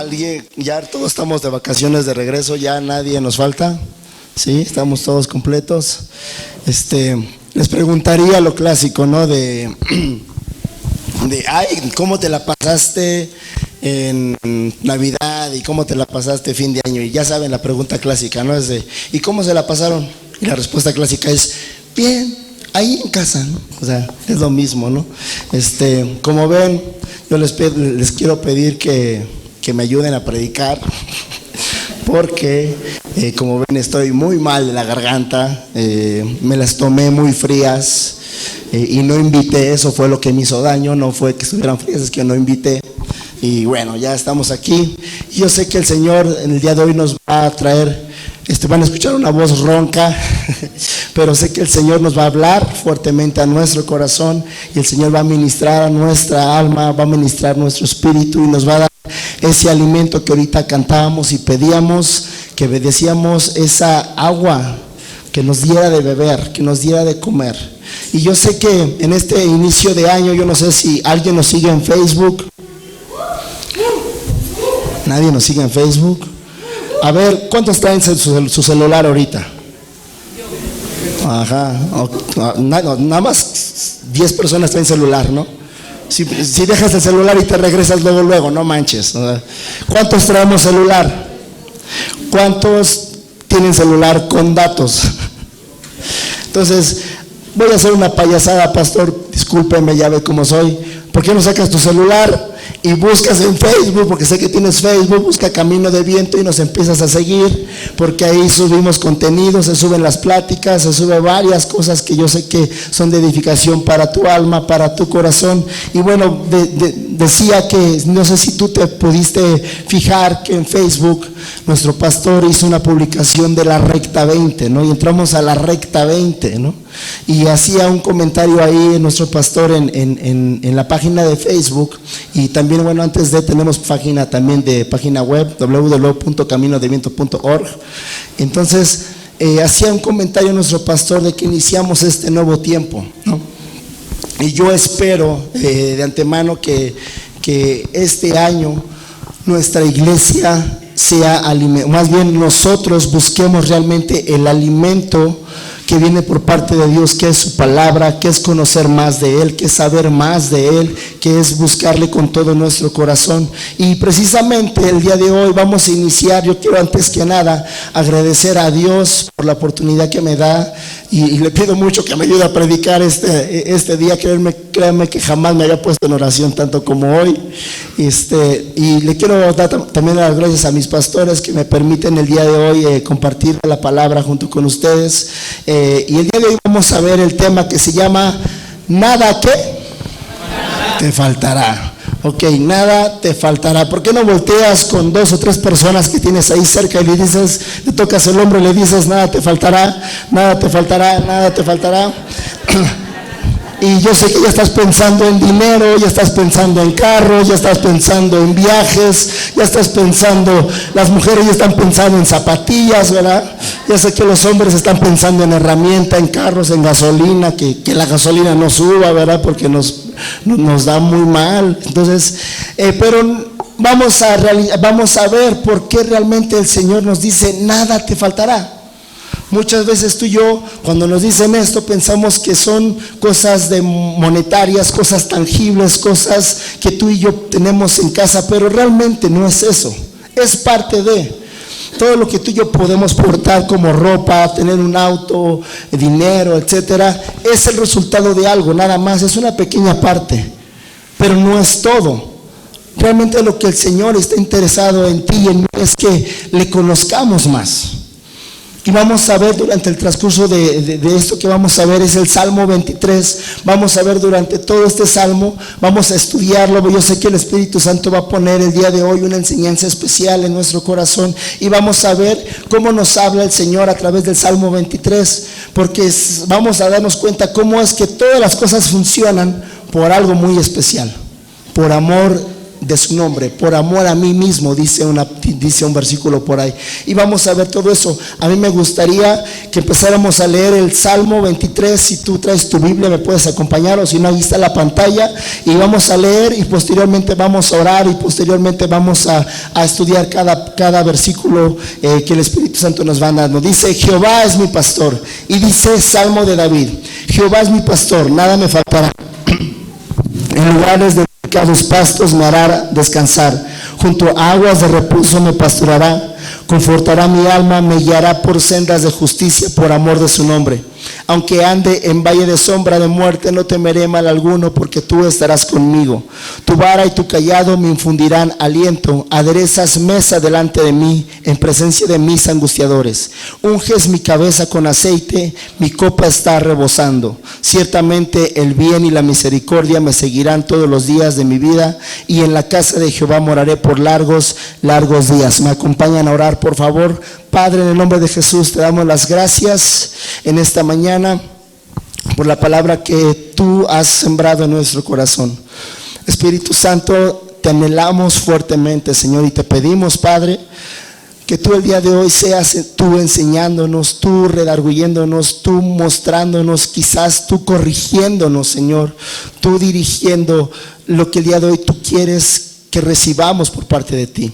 Alguien, ya todos estamos de vacaciones de regreso, ya nadie nos falta. Sí, estamos todos completos. Les preguntaría lo clásico, ¿no? ¿Cómo te la pasaste en Navidad y cómo te la pasaste fin de año? Y ya saben la pregunta clásica, ¿no? ¿Y cómo se la pasaron? Y la respuesta clásica es, bien, ahí en casa, ¿no? O sea, es lo mismo, ¿no? Como ven, yo les quiero pedir que me ayuden a predicar, porque como ven estoy muy mal de la garganta, me las tomé muy frías y no invité, eso fue lo que me hizo daño, no fue que estuvieran frías, es que no invité. Y bueno, ya estamos aquí. Yo sé que el Señor en el día de hoy nos va a traer, van a escuchar una voz ronca, pero sé que el Señor nos va a hablar fuertemente a nuestro corazón y el Señor va a ministrar a nuestra alma, va a ministrar nuestro espíritu y nos va a dar ese alimento que ahorita cantábamos y pedíamos, que decíamos esa agua que nos diera de beber, que nos diera de comer. Y yo sé que en este inicio de año, yo no sé si alguien nos sigue en Facebook. ¿Nadie nos sigue en Facebook? A ver, ¿cuántos traen su celular ahorita? Ajá, nada más 10 personas traen celular, ¿no? Si dejas el celular y te regresas luego, no manches. ¿Cuántos traemos celular? ¿Cuántos tienen celular con datos? Entonces, voy a hacer una payasada, pastor, discúlpeme, ya ve cómo soy. ¿Por qué no sacas tu celular y buscas en Facebook? Porque sé que tienes Facebook, busca Camino de Viento y nos empiezas a seguir, porque ahí subimos contenido, se suben las pláticas, se suben varias cosas que yo sé que son de edificación para tu alma, para tu corazón. Y bueno, decía que no sé si tú te pudiste fijar que en Facebook nuestro pastor hizo una publicación de la recta 20, ¿no? Y entramos a la recta 20, ¿no? Y hacía un comentario ahí nuestro pastor en la página de Facebook. Y también, bueno, tenemos página también de página web, www.caminodeviento.org. Entonces, hacía un comentario nuestro pastor de que iniciamos este nuevo tiempo, ¿no? Y yo espero de antemano que este año nuestra iglesia más bien nosotros busquemos realmente el alimento que viene por parte de Dios, que es su palabra, que es conocer más de Él, que es saber más de Él, que es buscarle con todo nuestro corazón. Y precisamente el día de hoy vamos a iniciar. Yo quiero antes que nada agradecer a Dios por la oportunidad que me da y le pido mucho que me ayude a predicar este día. Créanme que jamás me había puesto en oración tanto como hoy. Y le quiero dar también las gracias a mis pastores que me permiten el día de hoy compartir la palabra junto con ustedes. Y el día de hoy vamos a ver el tema que se llama nada que te faltará. Ok, nada te faltará. ¿Por qué no volteas con 2 o 3 personas que tienes ahí cerca y le tocas el hombro y le dices, nada te faltará, nada te faltará, nada te faltará? Y yo sé que ya estás pensando en dinero, ya estás pensando en carros, ya estás pensando en viajes, ya estás pensando, las mujeres ya están pensando en zapatillas, ¿verdad? Ya sé que los hombres están pensando en herramienta, en carros, en gasolina, que la gasolina no suba, ¿verdad? Porque nos da muy mal. Entonces, pero vamos a ver por qué realmente el Señor nos dice, nada te faltará. Muchas veces tú y yo, cuando nos dicen esto, pensamos que son cosas monetarias, cosas tangibles, cosas que tú y yo tenemos en casa, pero realmente no es eso. Es parte de todo lo que tú y yo podemos portar como ropa, tener un auto, dinero, etcétera. Es el resultado de algo, nada más, es una pequeña parte, pero no es todo. Realmente lo que el Señor está interesado en ti y en mí es que le conozcamos más. Y vamos a ver durante el transcurso de esto que vamos a ver es el Salmo 23. Vamos a ver durante todo este Salmo, vamos a estudiarlo. Yo sé que el Espíritu Santo va a poner el día de hoy una enseñanza especial en nuestro corazón. Y vamos a ver cómo nos habla el Señor a través del Salmo 23. Porque vamos a darnos cuenta cómo es que todas las cosas funcionan por algo muy especial. Por amor de su nombre, por amor a mí mismo, dice un versículo por ahí. Y vamos a ver todo eso. A mí me gustaría que empezáramos a leer el Salmo 23. Si tú traes tu Biblia me puedes acompañar, o si no, ahí está la pantalla, y vamos a leer y posteriormente vamos a orar y posteriormente vamos a estudiar cada versículo que el Espíritu Santo nos va dando. Dice: Jehová es mi pastor. Y dice Salmo de David: Jehová es mi pastor, nada me faltará. En lugares de delicados pastos me hará descansar, junto a aguas de reposo me pasturará, confortará mi alma, me guiará por sendas de justicia por amor de su nombre. Aunque ande en valle de sombra de muerte, no temeré mal alguno, porque tú estarás conmigo. Tu vara y tu cayado me infundirán aliento. Aderezas mesa delante de mí, en presencia de mis angustiadores. Unges mi cabeza con aceite, mi copa está rebosando. Ciertamente el bien y la misericordia me seguirán todos los días de mi vida, y en la casa de Jehová moraré por largos días. ¿Me acompañan a orar, por favor? Padre, en el nombre de Jesús te damos las gracias en esta mañana por la palabra que tú has sembrado en nuestro corazón. Espíritu Santo, te anhelamos fuertemente, Señor, y te pedimos, Padre, que tú el día de hoy seas tú enseñándonos, tú redarguyéndonos, tú mostrándonos, quizás tú corrigiéndonos, Señor, tú dirigiendo lo que el día de hoy tú quieres que recibamos por parte de ti.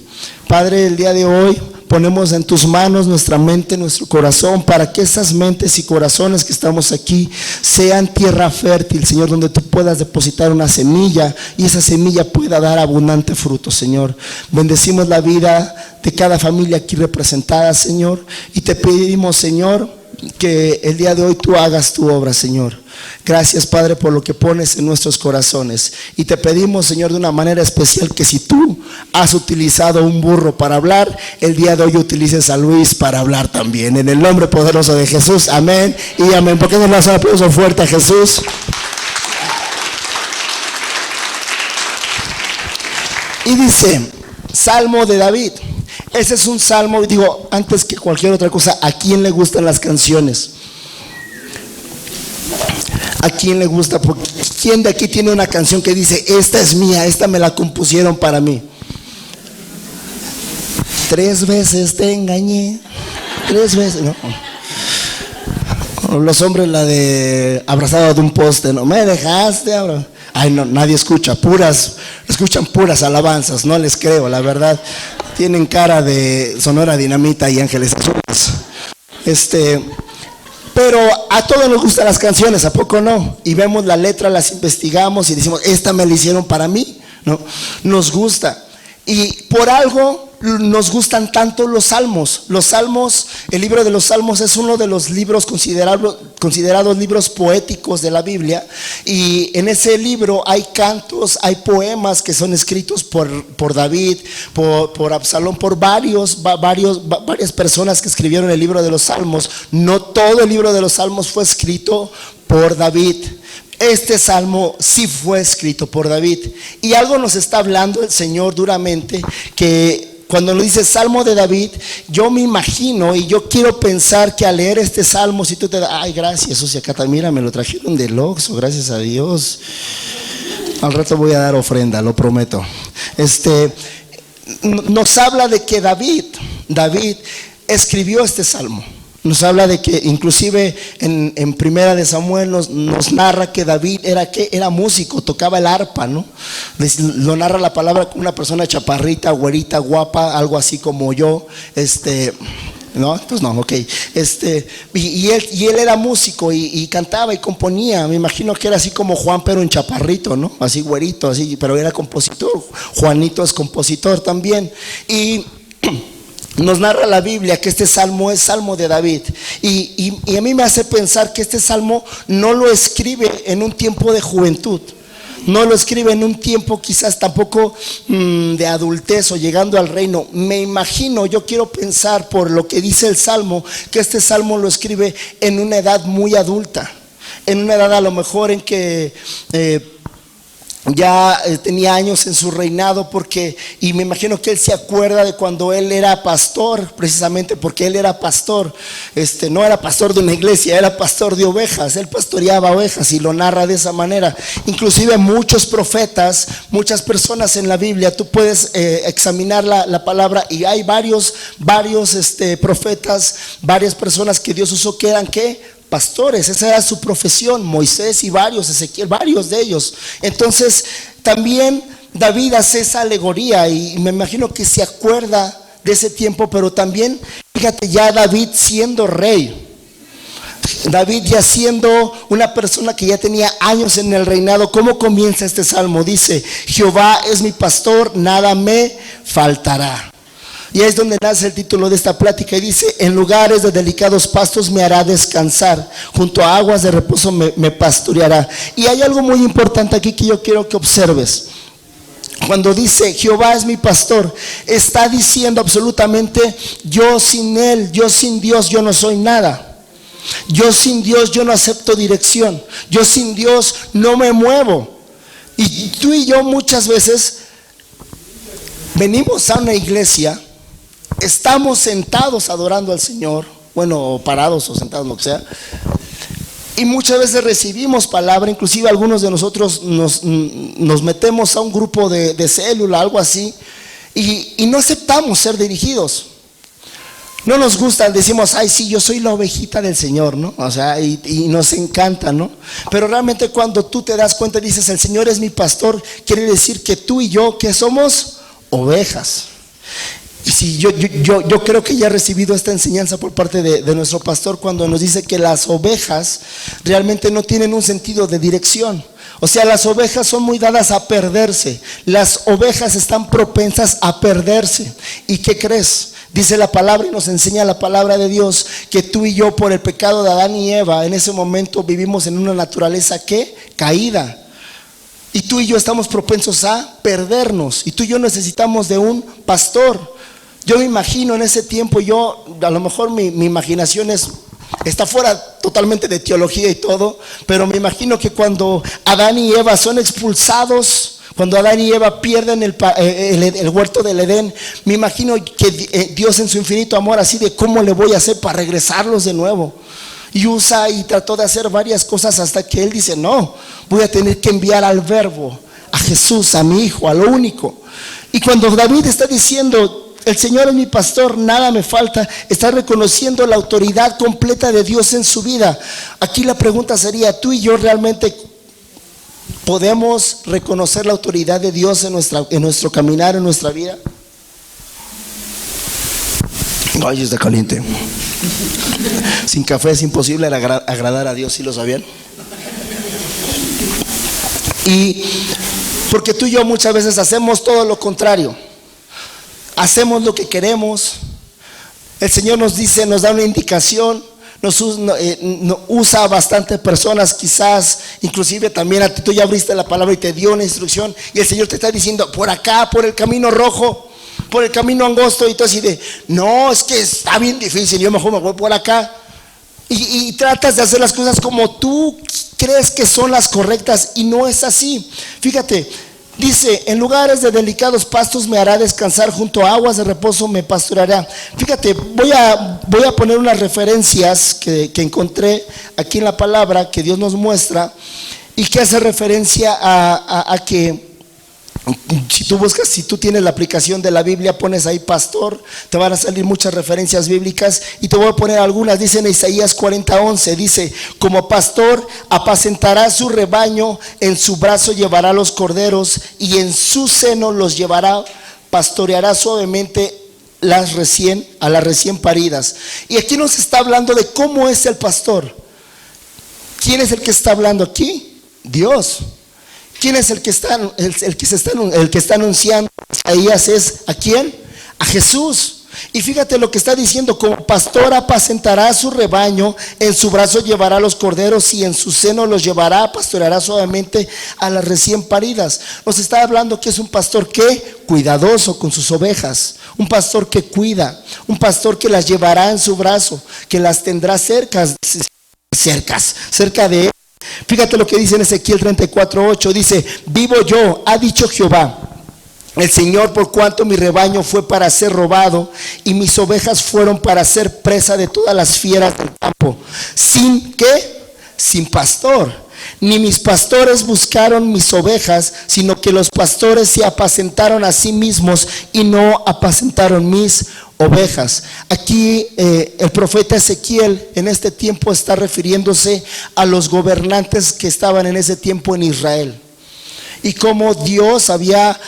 Padre, el día de hoy ponemos en tus manos nuestra mente, nuestro corazón, para que esas mentes y corazones que estamos aquí sean tierra fértil, Señor, donde tú puedas depositar una semilla y esa semilla pueda dar abundante fruto, Señor. Bendecimos la vida de cada familia aquí representada, Señor, y te pedimos, Señor, que el día de hoy tú hagas tu obra, Señor. Gracias, Padre, por lo que pones en nuestros corazones, y te pedimos, Señor, de una manera especial, que si tú has utilizado un burro para hablar, el día de hoy utilices a Luis para hablar también, en el nombre poderoso de Jesús. Amén y amén. ¿Por qué no le das un aplauso fuerte a Jesús? Y dice, Salmo de David. Ese es un salmo, digo, antes que cualquier otra cosa, ¿a quién le gustan las canciones? ¿A quién le gusta? Porque ¿quién de aquí tiene una canción que dice: esta es mía, esta me la compusieron para mí? 3 veces te engañé, 3 veces, ¿no? Los hombres, la de abrazado de un poste, no me dejaste, ay, no, nadie escucha, escuchan puras alabanzas, no les creo, la verdad. Tienen cara de Sonora Dinamita y Ángeles Azules. Pero a todos nos gustan las canciones, ¿a poco no? Y vemos la letra, las investigamos y decimos: esta me la hicieron para mí, ¿no? Nos gusta. Y por algo nos gustan tanto los salmos. Los salmos, el libro de los salmos es uno de los libros considerados libros poéticos de la Biblia. Y en ese libro hay cantos, hay poemas que son escritos por David, por Absalón, por varias personas que escribieron el libro de los salmos. No todo el libro de los salmos fue escrito por David. Este salmo sí fue escrito por David, y algo nos está hablando el Señor duramente, que cuando lo dice Salmo de David, yo me imagino y yo quiero pensar que al leer este salmo, si tú te das, ay, gracias, Sucia Cata, mira, me lo trajeron del Oxxo, gracias a Dios. Al rato voy a dar ofrenda, lo prometo. Nos habla de que David escribió este salmo. Nos habla de que inclusive en Primera de Samuel nos narra que David era músico, tocaba el arpa, ¿no? Lo narra la palabra como una persona chaparrita, güerita, guapa, algo así como yo, ¿no? Pues no, ok. Y él era músico y cantaba y componía. Me imagino que era así como Juan, pero en chaparrito, ¿no? Así güerito, así, pero era compositor. Juanito es compositor también. Y nos narra la Biblia que este salmo es salmo de David, y a mí me hace pensar que este salmo no lo escribe en un tiempo de juventud, no lo escribe en un tiempo quizás tampoco de adultez o llegando al reino. Me imagino, yo quiero pensar por lo que dice el salmo, que este salmo lo escribe en una edad muy adulta, en una edad a lo mejor en que ya tenía años en su reinado, y me imagino que él se acuerda de cuando él era pastor, precisamente porque él era pastor, no era pastor de una iglesia, era pastor de ovejas, él pastoreaba ovejas y lo narra de esa manera. Inclusive muchos profetas, muchas personas en la Biblia, tú puedes examinar la palabra y hay varios profetas, varias personas que Dios usó que eran ¿qué? Pastores, esa era su profesión. Moisés y varios, Ezequiel, varios de ellos. Entonces también David hace esa alegoría y me imagino que se acuerda de ese tiempo, pero también fíjate, ya David siendo rey, David ya siendo una persona que ya tenía años en el reinado. ¿Cómo comienza este salmo? Dice: Jehová es mi pastor, nada me faltará. Y ahí es donde nace el título de esta plática, y dice: en lugares de delicados pastos me hará descansar, junto a aguas de reposo me pastoreará. Y hay algo muy importante aquí que yo quiero que observes. Cuando dice Jehová es mi pastor, está diciendo absolutamente: yo sin él, yo sin Dios, yo no soy nada. Yo sin Dios, yo no acepto dirección. Yo sin Dios no me muevo. Y tú y yo muchas veces venimos a una iglesia, estamos sentados adorando al Señor, bueno, parados o sentados, lo que sea, y muchas veces recibimos palabra. Inclusive algunos de nosotros nos metemos a un grupo de célula, algo así, y no aceptamos ser dirigidos. No nos gusta, decimos: ay, sí, yo soy la ovejita del Señor, ¿no? O sea, y nos encanta, ¿no? Pero realmente cuando tú te das cuenta y dices: el Señor es mi pastor, quiere decir que tú y yo, ¿qué somos? Ovejas. Y si yo creo que ya he recibido esta enseñanza por parte de nuestro pastor, cuando nos dice que las ovejas realmente no tienen un sentido de dirección. O sea, las ovejas son muy dadas a perderse. Las ovejas están propensas a perderse. ¿Y qué crees? Dice la palabra y nos enseña la palabra de Dios que tú y yo, por el pecado de Adán y Eva, en ese momento vivimos en una naturaleza ¿qué? Caída. Y tú y yo estamos propensos a perdernos. Y tú y yo necesitamos de un pastor. Yo me imagino en ese tiempo, a lo mejor mi imaginación está fuera totalmente de teología y todo, pero me imagino que cuando Adán y Eva son expulsados, cuando Adán y Eva pierden el huerto del Edén, me imagino que Dios en su infinito amor, así de ¿cómo le voy a hacer para regresarlos de nuevo? Y usa y trató de hacer varias cosas hasta que él dice: no, voy a tener que enviar al verbo, a Jesús, a mi hijo, a lo único. Y cuando David está diciendo: el Señor es mi pastor, nada me falta, está reconociendo la autoridad completa de Dios en su vida. Aquí la pregunta sería: ¿tú y yo realmente podemos reconocer la autoridad de Dios en nuestro caminar, en nuestra vida? Ay, está caliente. Sin café es imposible agradar a Dios, ¿sí lo sabían? Y porque tú y yo muchas veces hacemos todo lo contrario. Hacemos lo que queremos. El Señor nos dice, nos da una indicación, nos usa a bastantes personas, quizás inclusive también a ti. Tú ya abriste la palabra y te dio una instrucción, y el Señor te está diciendo: por acá, por el camino rojo, por el camino angosto. Y tú así de: no, es que está bien difícil, yo mejor me voy por acá. Y tratas de hacer las cosas como tú crees que son las correctas, y no es así. Fíjate, dice: en lugares de delicados pastos me hará descansar, junto a aguas de reposo me pastoreará. Fíjate, voy a poner unas referencias que encontré aquí en la palabra, que Dios nos muestra, y que hace referencia a que si tú buscas, si tú tienes la aplicación de la Biblia, pones ahí pastor, te van a salir muchas referencias bíblicas, y te voy a poner algunas. Dice en Isaías 40:11, dice: como pastor apacentará su rebaño, en su brazo llevará los corderos, y en su seno los llevará, pastoreará suavemente a las recién paridas. Y aquí nos está hablando de cómo es el pastor. ¿Quién es el que está hablando aquí? Dios. ¿Quién es el que está anunciando Isaías? Es ¿a quién? A Jesús. Y fíjate lo que está diciendo: como pastor apacentará su rebaño, en su brazo llevará los corderos, y en su seno los llevará, pastoreará suavemente a las recién paridas. Nos está hablando que es un pastor que cuidadoso con sus ovejas, un pastor que cuida, un pastor que las llevará en su brazo, que las tendrá cerca de él. Fíjate lo que dice en Ezequiel 34:8, dice: vivo yo, ha dicho Jehová el Señor, por cuanto mi rebaño fue para ser robado y mis ovejas fueron para ser presa de todas las fieras del campo. ¿Sin qué? Sin pastor. Ni mis pastores buscaron mis ovejas, sino que los pastores se apacentaron a sí mismos y no apacentaron mis ovejas. Aquí el profeta Ezequiel en este tiempo está refiriéndose a los gobernantes que estaban en ese tiempo en Israel. Y cómo Dios había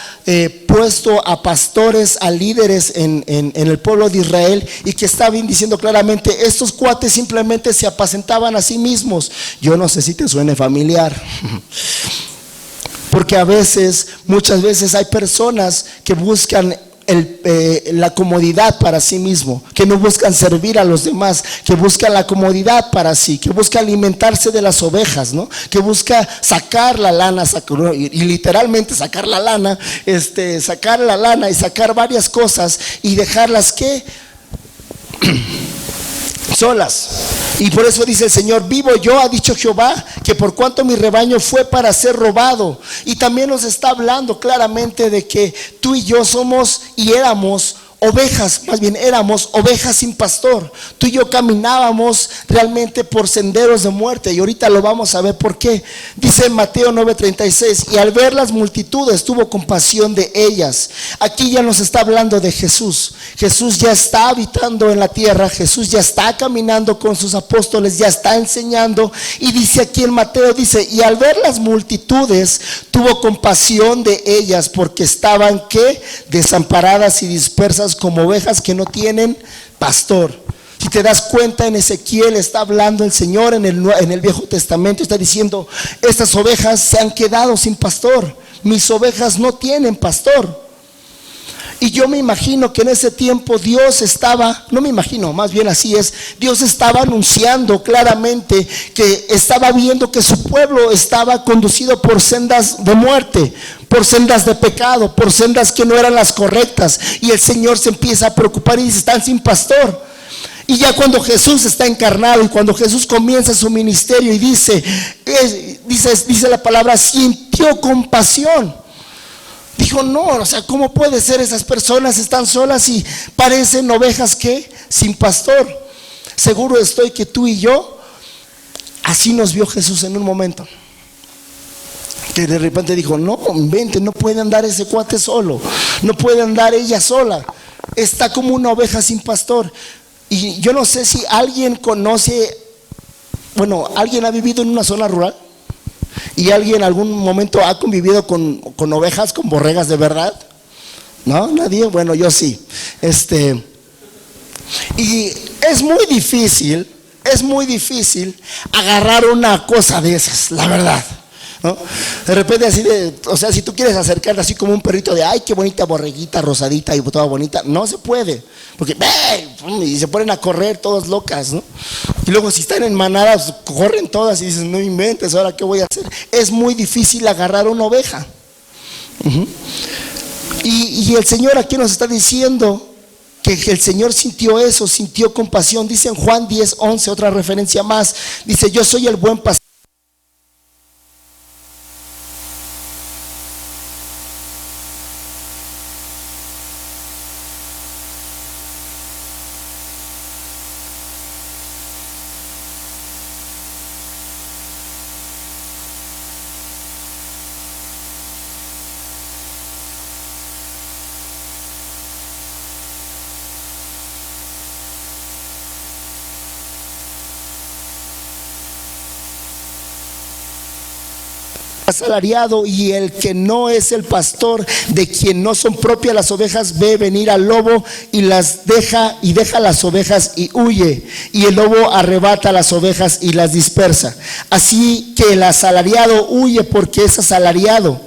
puesto a pastores, a líderes en el pueblo de Israel, y que estaban diciendo claramente: estos cuates simplemente se apacentaban a sí mismos. Yo no sé si te suene familiar, porque muchas veces hay personas que buscan la comodidad para sí mismo, que no buscan servir a los demás, que buscan la comodidad para sí, que busca alimentarse de las ovejas, ¿no? Que busca sacar la lana, y literalmente sacar la lana, sacar la lana y sacar varias cosas y dejarlas que solas. Y por eso dice el Señor: vivo yo, ha dicho Jehová, que por cuanto mi rebaño fue para ser robado. Y también nos está hablando claramente de que tú y yo somos y éramos ovejas, más bien éramos ovejas sin pastor. Tú y yo caminábamos realmente por senderos de muerte, y ahorita lo vamos a ver por qué. Dice en Mateo 9:36: y al ver las multitudes tuvo compasión de ellas. Aquí ya nos está hablando de Jesús. Jesús ya está habitando en la tierra, Jesús ya está caminando con sus apóstoles, ya está enseñando, y dice aquí en Mateo, dice: y al ver las multitudes tuvo compasión de ellas, porque estaban ¿qué? Desamparadas y dispersas como ovejas que no tienen pastor. Si te das cuenta, en Ezequiel está hablando el Señor en el Viejo Testamento, está diciendo: estas ovejas se han quedado sin pastor, mis ovejas no tienen pastor. Y yo me imagino que en ese tiempo Dios estaba, no me imagino, más bien así es, Dios estaba anunciando claramente que estaba viendo que su pueblo estaba conducido por sendas de muerte, por sendas de pecado, por sendas que no eran las correctas. Y el Señor se empieza a preocupar y dice: están sin pastor. Y ya cuando Jesús está encarnado y cuando Jesús comienza su ministerio, y dice la palabra, sintió compasión. Dijo: no, o sea, ¿cómo puede ser? Esas personas están solas y parecen ovejas que sin pastor. Seguro estoy que tú y yo, así nos vio Jesús en un momento, que de repente dijo: no, vente, no puede andar ese cuate solo, no puede andar ella sola, está como una oveja sin pastor. Y yo no sé si alguien conoce, alguien ha vivido en una zona rural, y alguien en algún momento ha convivido con ovejas, con borregas de verdad. ¿No? ¿Nadie? Bueno, yo sí. Y es muy difícil agarrar una cosa de esas, la verdad, ¿no? De repente así si tú quieres acercarte así como un perrito de: ay, qué bonita borreguita, rosadita y toda bonita, no se puede, porque y se ponen a correr todas locas, ¿no? Y luego si están en manadas, corren todas y dices: no inventes, ¿ahora qué voy a hacer? Es muy difícil agarrar una oveja. Y el Señor aquí nos está diciendo que el Señor sintió eso, sintió compasión. Dice en Juan 10:11, otra referencia más, dice: yo soy el buen pastor. Asalariado, y el que no es el pastor, de quien no son propias las ovejas, ve venir al lobo y las deja las ovejas y huye, y el lobo arrebata las ovejas y las dispersa. Así que el asalariado huye porque es asalariado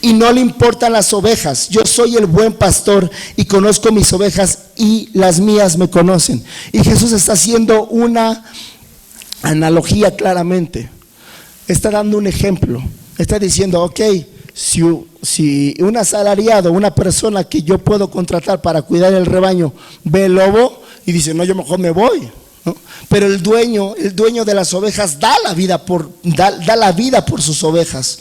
y no le importan las ovejas. Yo soy el buen pastor y conozco mis ovejas y las mías me conocen. Y Jesús está haciendo una analogía claramente, está dando un ejemplo. Está diciendo: ok, si un asalariado, una persona que yo puedo contratar para cuidar el rebaño, ve el lobo y dice: no, yo mejor me voy, ¿no? Pero el dueño de las ovejas da la vida por sus ovejas.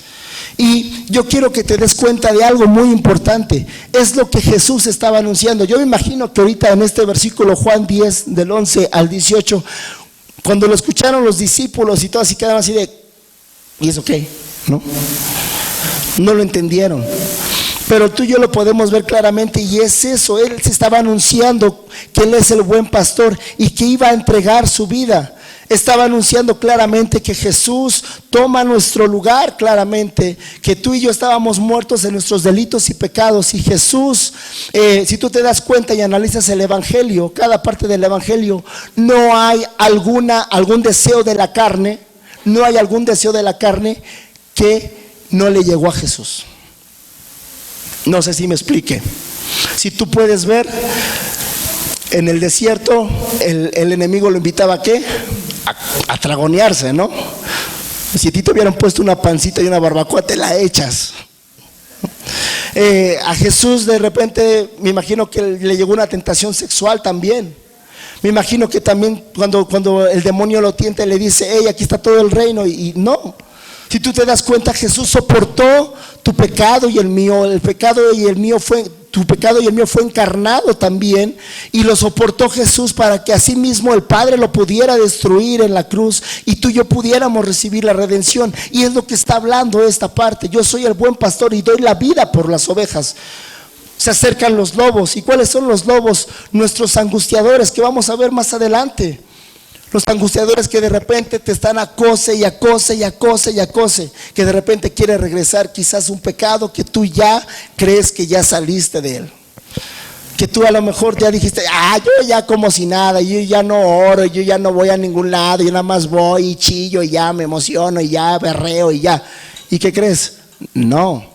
Y yo quiero que te des cuenta de algo muy importante. Es lo que Jesús estaba anunciando. Yo me imagino que ahorita en este versículo, Juan 10, del 11 al 18, cuando lo escucharon los discípulos y todos así quedaron así de, ¿y eso qué? No lo entendieron. Pero tú y yo lo podemos ver claramente, y es eso. Él se estaba anunciando que Él es el buen pastor y que iba a entregar su vida. Estaba anunciando claramente que Jesús toma nuestro lugar, claramente, que tú y yo estábamos muertos en nuestros delitos y pecados. Y Jesús, si tú te das cuenta y analizas el Evangelio, cada parte del Evangelio, no hay algún deseo de la carne, no hay algún deseo de la carne que no le llegó a Jesús. No sé si me explique. Si tú puedes ver, en el desierto el enemigo lo invitaba ¿a qué? A tragonearse, ¿no? Si a ti te hubieran puesto una pancita y una barbacoa, te la echas. A Jesús de repente me imagino que le llegó una tentación sexual también. Me imagino que también cuando el demonio lo tienta y le dice, hey, aquí está todo el reino, y no. Si tú te das cuenta, Jesús soportó tu pecado y el mío. Tu pecado y el mío fue encarnado también, y lo soportó Jesús para que así mismo el Padre lo pudiera destruir en la cruz y tú y yo pudiéramos recibir la redención. Y es lo que está hablando esta parte. Yo soy el buen pastor y doy la vida por las ovejas. Se acercan los lobos. ¿Y cuáles son los lobos? Nuestros angustiadores, que vamos a ver más adelante. Los angustiadores que de repente te están acose, que de repente quiere regresar quizás un pecado que tú ya crees que ya saliste de él, que tú a lo mejor ya dijiste, yo ya como si nada, yo ya no oro, yo ya no voy a ningún lado, yo nada más voy y chillo y ya me emociono y ya berreo y ya. ¿Y qué crees? No,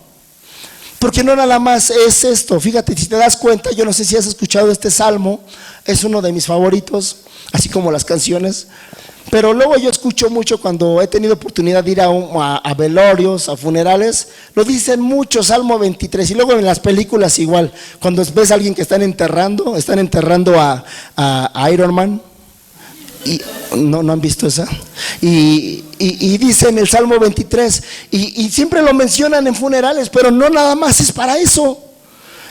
porque no nada más es esto. Fíjate, si te das cuenta, yo no sé si has escuchado este salmo, es uno de mis favoritos, así como las canciones, pero luego yo escucho mucho cuando he tenido oportunidad de ir a velorios, a funerales, lo dicen mucho, Salmo 23, y luego en las películas igual, cuando ves a alguien que están enterrando a Iron Man, y no han visto esa, y dicen el Salmo 23, y siempre lo mencionan en funerales, pero no nada más es para eso.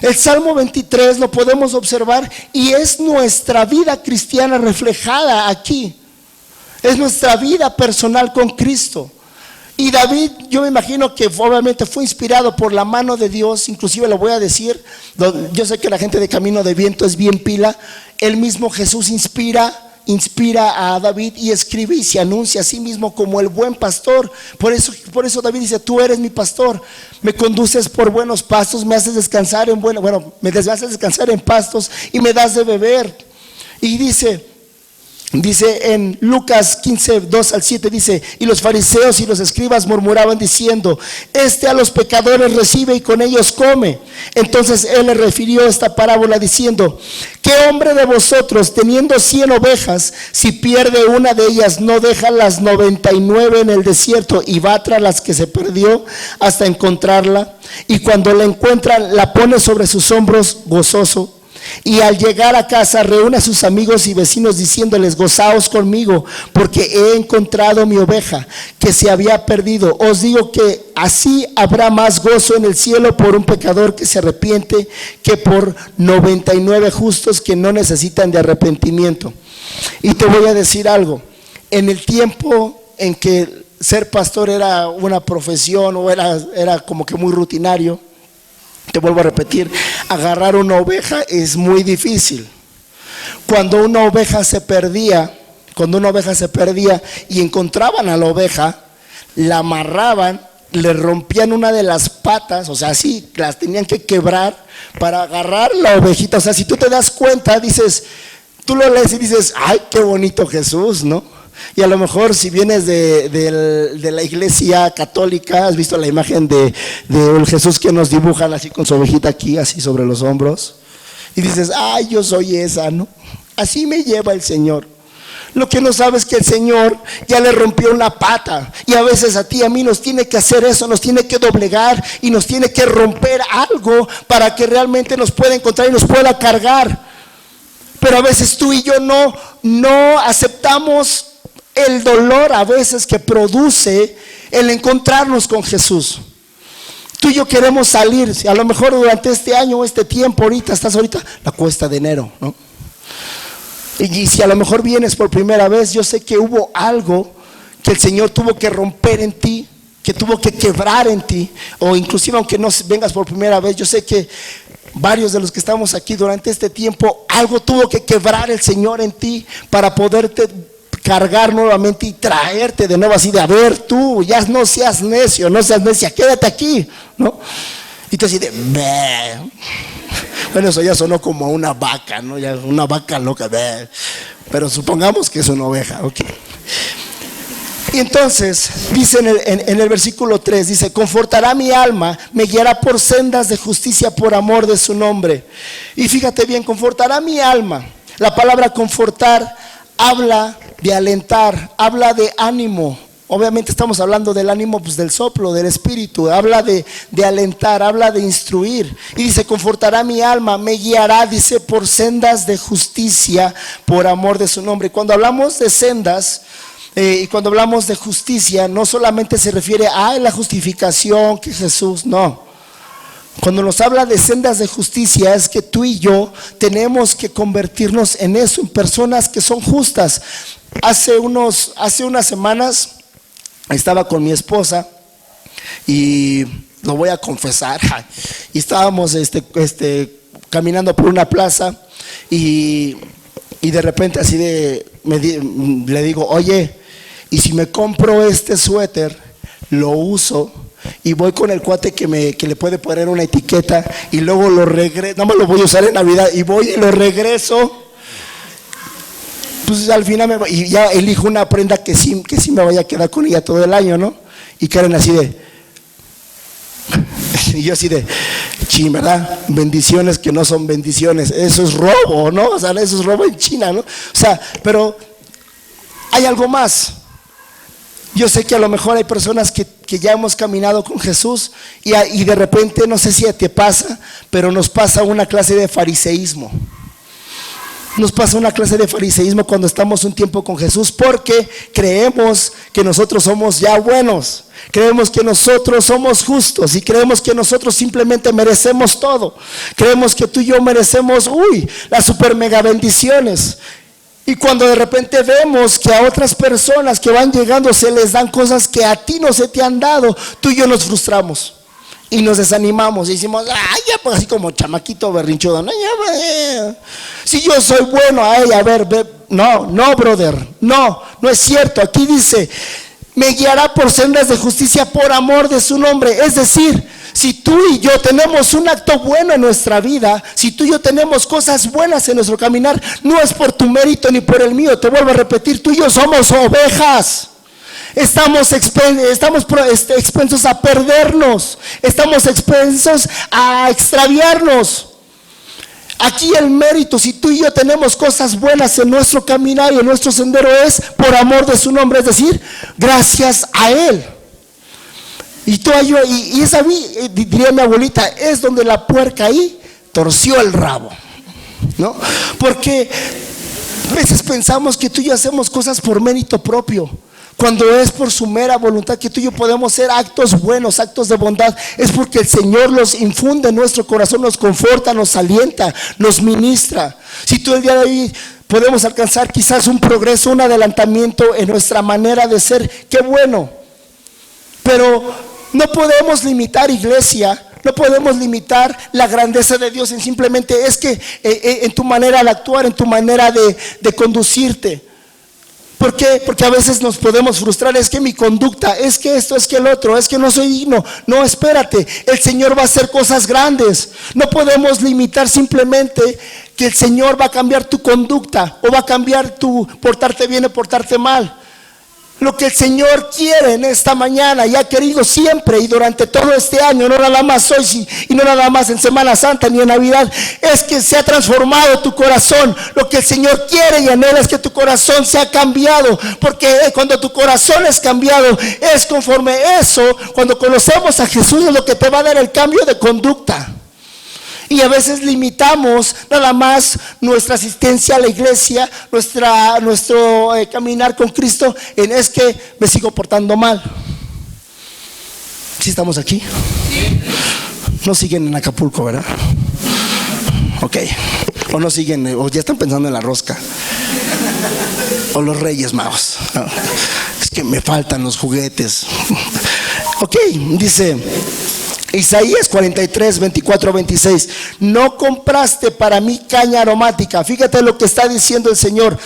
El Salmo 23 lo podemos observar y es nuestra vida cristiana reflejada aquí. Es nuestra vida personal con Cristo. Y David, yo me imagino que obviamente fue inspirado por la mano de Dios. Inclusive lo voy a decir, yo sé que la gente de Camino de Viento es bien pila. El mismo Jesús inspira a David y escribe y se anuncia a sí mismo como el buen pastor. Por eso David dice, tú eres mi pastor, me conduces por buenos pastos, me haces descansar me haces descansar en pastos y me das de beber. Y dice en Lucas 15, 2 al 7, dice, y los fariseos y los escribas murmuraban diciendo, a los pecadores recibe y con ellos come. Entonces él le refirió esta parábola diciendo, ¿qué hombre de vosotros, teniendo 100 ovejas, si pierde una de ellas, no deja las 99 en el desierto y va tras las que se perdió hasta encontrarla? Y cuando la encuentra, la pone sobre sus hombros gozoso. Y al llegar a casa reúne a sus amigos y vecinos diciéndoles, gozaos conmigo porque he encontrado mi oveja que se había perdido. Os digo que así habrá más gozo en el cielo por un pecador que se arrepiente que por 99 justos que no necesitan de arrepentimiento. Y te voy a decir algo, en el tiempo en que ser pastor era una profesión o era como que muy rutinario, te vuelvo a repetir, agarrar una oveja es muy difícil. Cuando una oveja se perdía y encontraban a la oveja, la amarraban, le rompían una de las patas, o sea, así las tenían que quebrar para agarrar la ovejita. O sea, si tú te das cuenta, tú lo lees y dices, ay, qué bonito Jesús, ¿no? Y a lo mejor si vienes de la iglesia católica, has visto la imagen de el Jesús que nos dibujan así con su ovejita aquí, así sobre los hombros, y dices, ay, yo soy esa, ¿no? Así me lleva el Señor. Lo que no sabes es que el Señor ya le rompió una pata, y a veces a ti y a mí nos tiene que hacer eso, nos tiene que doblegar y nos tiene que romper algo para que realmente nos pueda encontrar y nos pueda cargar. Pero a veces tú y yo no no aceptamos el dolor a veces que produce el encontrarnos con Jesús. Tú y yo queremos salir, a lo mejor durante este año o este tiempo, estás ahorita la cuesta de enero, ¿no? Y si a lo mejor vienes por primera vez, yo sé que hubo algo que el Señor tuvo que romper en ti, que tuvo que quebrar en ti, o inclusive aunque no vengas por primera vez, yo sé que varios de los que estamos aquí durante este tiempo, algo tuvo que quebrar el Señor en ti para poderte cargar nuevamente y traerte de nuevo así de, a ver tú, ya no seas necio, no seas necia, quédate aquí, ¿no? Y tú así de, bleh. Bueno, eso ya sonó como una vaca, ¿no? Ya una vaca loca, bleh. Pero supongamos que es una oveja, ok. Y entonces dice en el versículo 3, dice, confortará mi alma, me guiará por sendas de justicia por amor de su nombre. Y fíjate bien, confortará mi alma. La palabra confortar habla de alentar, habla de ánimo. Obviamente estamos hablando del ánimo, pues del soplo, del espíritu. Habla de alentar, habla de instruir. Y dice, confortará mi alma, me guiará, dice, por sendas de justicia por amor de su nombre. Cuando hablamos de sendas y cuando hablamos de justicia, no solamente se refiere a la justificación que Jesús, no. Cuando nos habla de sendas de justicia es que tú y yo tenemos que convertirnos en eso, en personas que son justas. Hace unas semanas estaba con mi esposa y lo voy a confesar, y estábamos caminando por una plaza y de repente así le digo, oye, y si me compro este suéter, lo uso y voy con el cuate que le puede poner una etiqueta y luego lo regreso, no me lo voy a usar en Navidad y voy y lo regreso, pues al final y ya elijo una prenda que sí me vaya a quedar con ella todo el año, ¿no? Y Karen así de y yo así de chin, ¿verdad? Bendiciones que no son bendiciones, eso es robo, ¿no? O sea, eso es robo en China, ¿no? O sea, pero hay algo más. Yo sé que a lo mejor hay personas que ya hemos caminado con Jesús y de repente, no sé si te pasa, pero nos pasa una clase de fariseísmo. Nos pasa una clase de fariseísmo cuando estamos un tiempo con Jesús, porque creemos que nosotros somos ya buenos, creemos que nosotros somos justos y creemos que nosotros simplemente merecemos todo. Creemos que tú y yo merecemos, las super mega bendiciones. Y cuando de repente vemos que a otras personas que van llegando se les dan cosas que a ti no se te han dado, tú y yo nos frustramos y nos desanimamos y decimos, ya, pues así como chamaquito berrinchudo, no, ya, si yo soy bueno a ella, a ver, no, brother, no es cierto. Aquí dice, me guiará por sendas de justicia por amor de su nombre. Es decir, si tú y yo tenemos un acto bueno en nuestra vida, si tú y yo tenemos cosas buenas en nuestro caminar, no es por tu mérito ni por el mío. Te vuelvo a repetir, tú y yo somos ovejas. Estamos expensos a perdernos, estamos expensos a extraviarnos. Aquí el mérito, si tú y yo tenemos cosas buenas en nuestro caminar y en nuestro sendero, es por amor de su nombre, es decir, gracias a Él. Y esa, diría mi abuelita, es donde la puerca ahí torció el rabo, ¿no? Porque a veces pensamos que tú y yo hacemos cosas por mérito propio, cuando es por su mera voluntad que tú y yo podemos hacer actos buenos, actos de bondad. Es porque el Señor los infunde en nuestro corazón, nos conforta, nos alienta, nos ministra. Si tú el día de hoy podemos alcanzar quizás un progreso, un adelantamiento en nuestra manera de ser, qué bueno. Pero no podemos limitar, iglesia, no podemos limitar la grandeza de Dios en simplemente es que en tu manera de actuar, en tu manera de conducirte. ¿Por qué? Porque a veces nos podemos frustrar, es que mi conducta, es que esto, es que el otro, es que no soy digno. No, espérate, el Señor va a hacer cosas grandes. No podemos limitar simplemente que el Señor va a cambiar tu conducta o va a cambiar tu portarte bien o portarte mal. Lo que el Señor quiere en esta mañana y ha querido siempre y durante todo este año, no nada más hoy y no nada más en Semana Santa ni en Navidad, es que se ha transformado tu corazón. Lo que el Señor quiere y anhela es que tu corazón sea cambiado, porque cuando tu corazón es cambiado, es conforme eso, cuando conocemos a Jesús, es lo que te va a dar el cambio de conducta. Y a veces limitamos nada más nuestra asistencia a la iglesia, nuestro caminar con Cristo en es que me sigo portando mal. ¿Sí estamos aquí? Sí. No siguen en Acapulco, ¿verdad? Ok. O no siguen, o ya están pensando en la rosca. O los Reyes Magos. No. Es que me faltan los juguetes. Ok, dice Isaías 43, 24, 26. No compraste para mí caña aromática. Fíjate lo que está diciendo el Señor.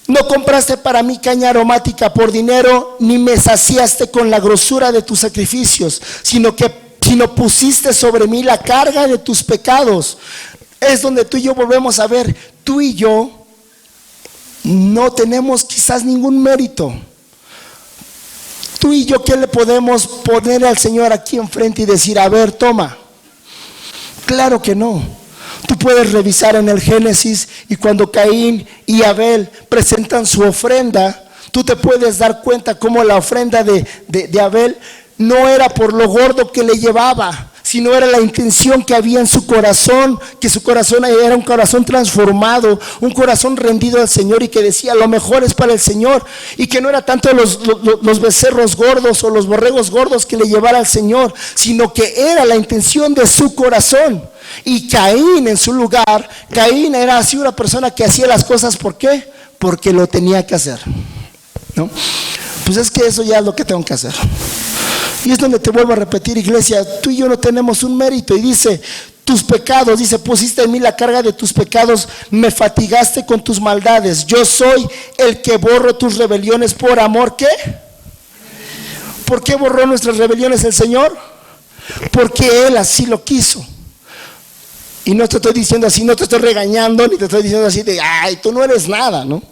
No compraste para mí caña aromática por dinero, ni me saciaste con la grosura de tus sacrificios, sino pusiste sobre mí la carga de tus pecados. Es donde tú y yo volvemos a ver, tú y yo no tenemos quizás ningún mérito. Tú y yo, ¿qué le podemos poner al Señor aquí enfrente y decir, a ver, toma? Claro que no. Tú puedes revisar en el Génesis y cuando Caín y Abel presentan su ofrenda, tú te puedes dar cuenta cómo la ofrenda de Abel no era por lo gordo que le llevaba, sino era la intención que había en su corazón, que su corazón era un corazón transformado, un corazón rendido al Señor y que decía lo mejor es para el Señor, y que no era tanto los becerros gordos o los borregos gordos que le llevara al Señor, sino que era la intención de su corazón. Y Caín en su lugar, Caín era así una persona que hacía las cosas, ¿por qué? Porque lo tenía que hacer, ¿no? Pues es que eso ya es lo que tengo que hacer. Y es donde te vuelvo a repetir, iglesia, tú y yo no tenemos un mérito. Y dice, tus pecados, dice, pusiste en mí la carga de tus pecados, me fatigaste con tus maldades. Yo soy el que borro tus rebeliones por amor, ¿qué? ¿Por qué borró nuestras rebeliones el Señor? Porque Él así lo quiso. Y no te estoy diciendo así, no te estoy regañando, ni te estoy diciendo así de, ay, tú no eres nada, ¿no?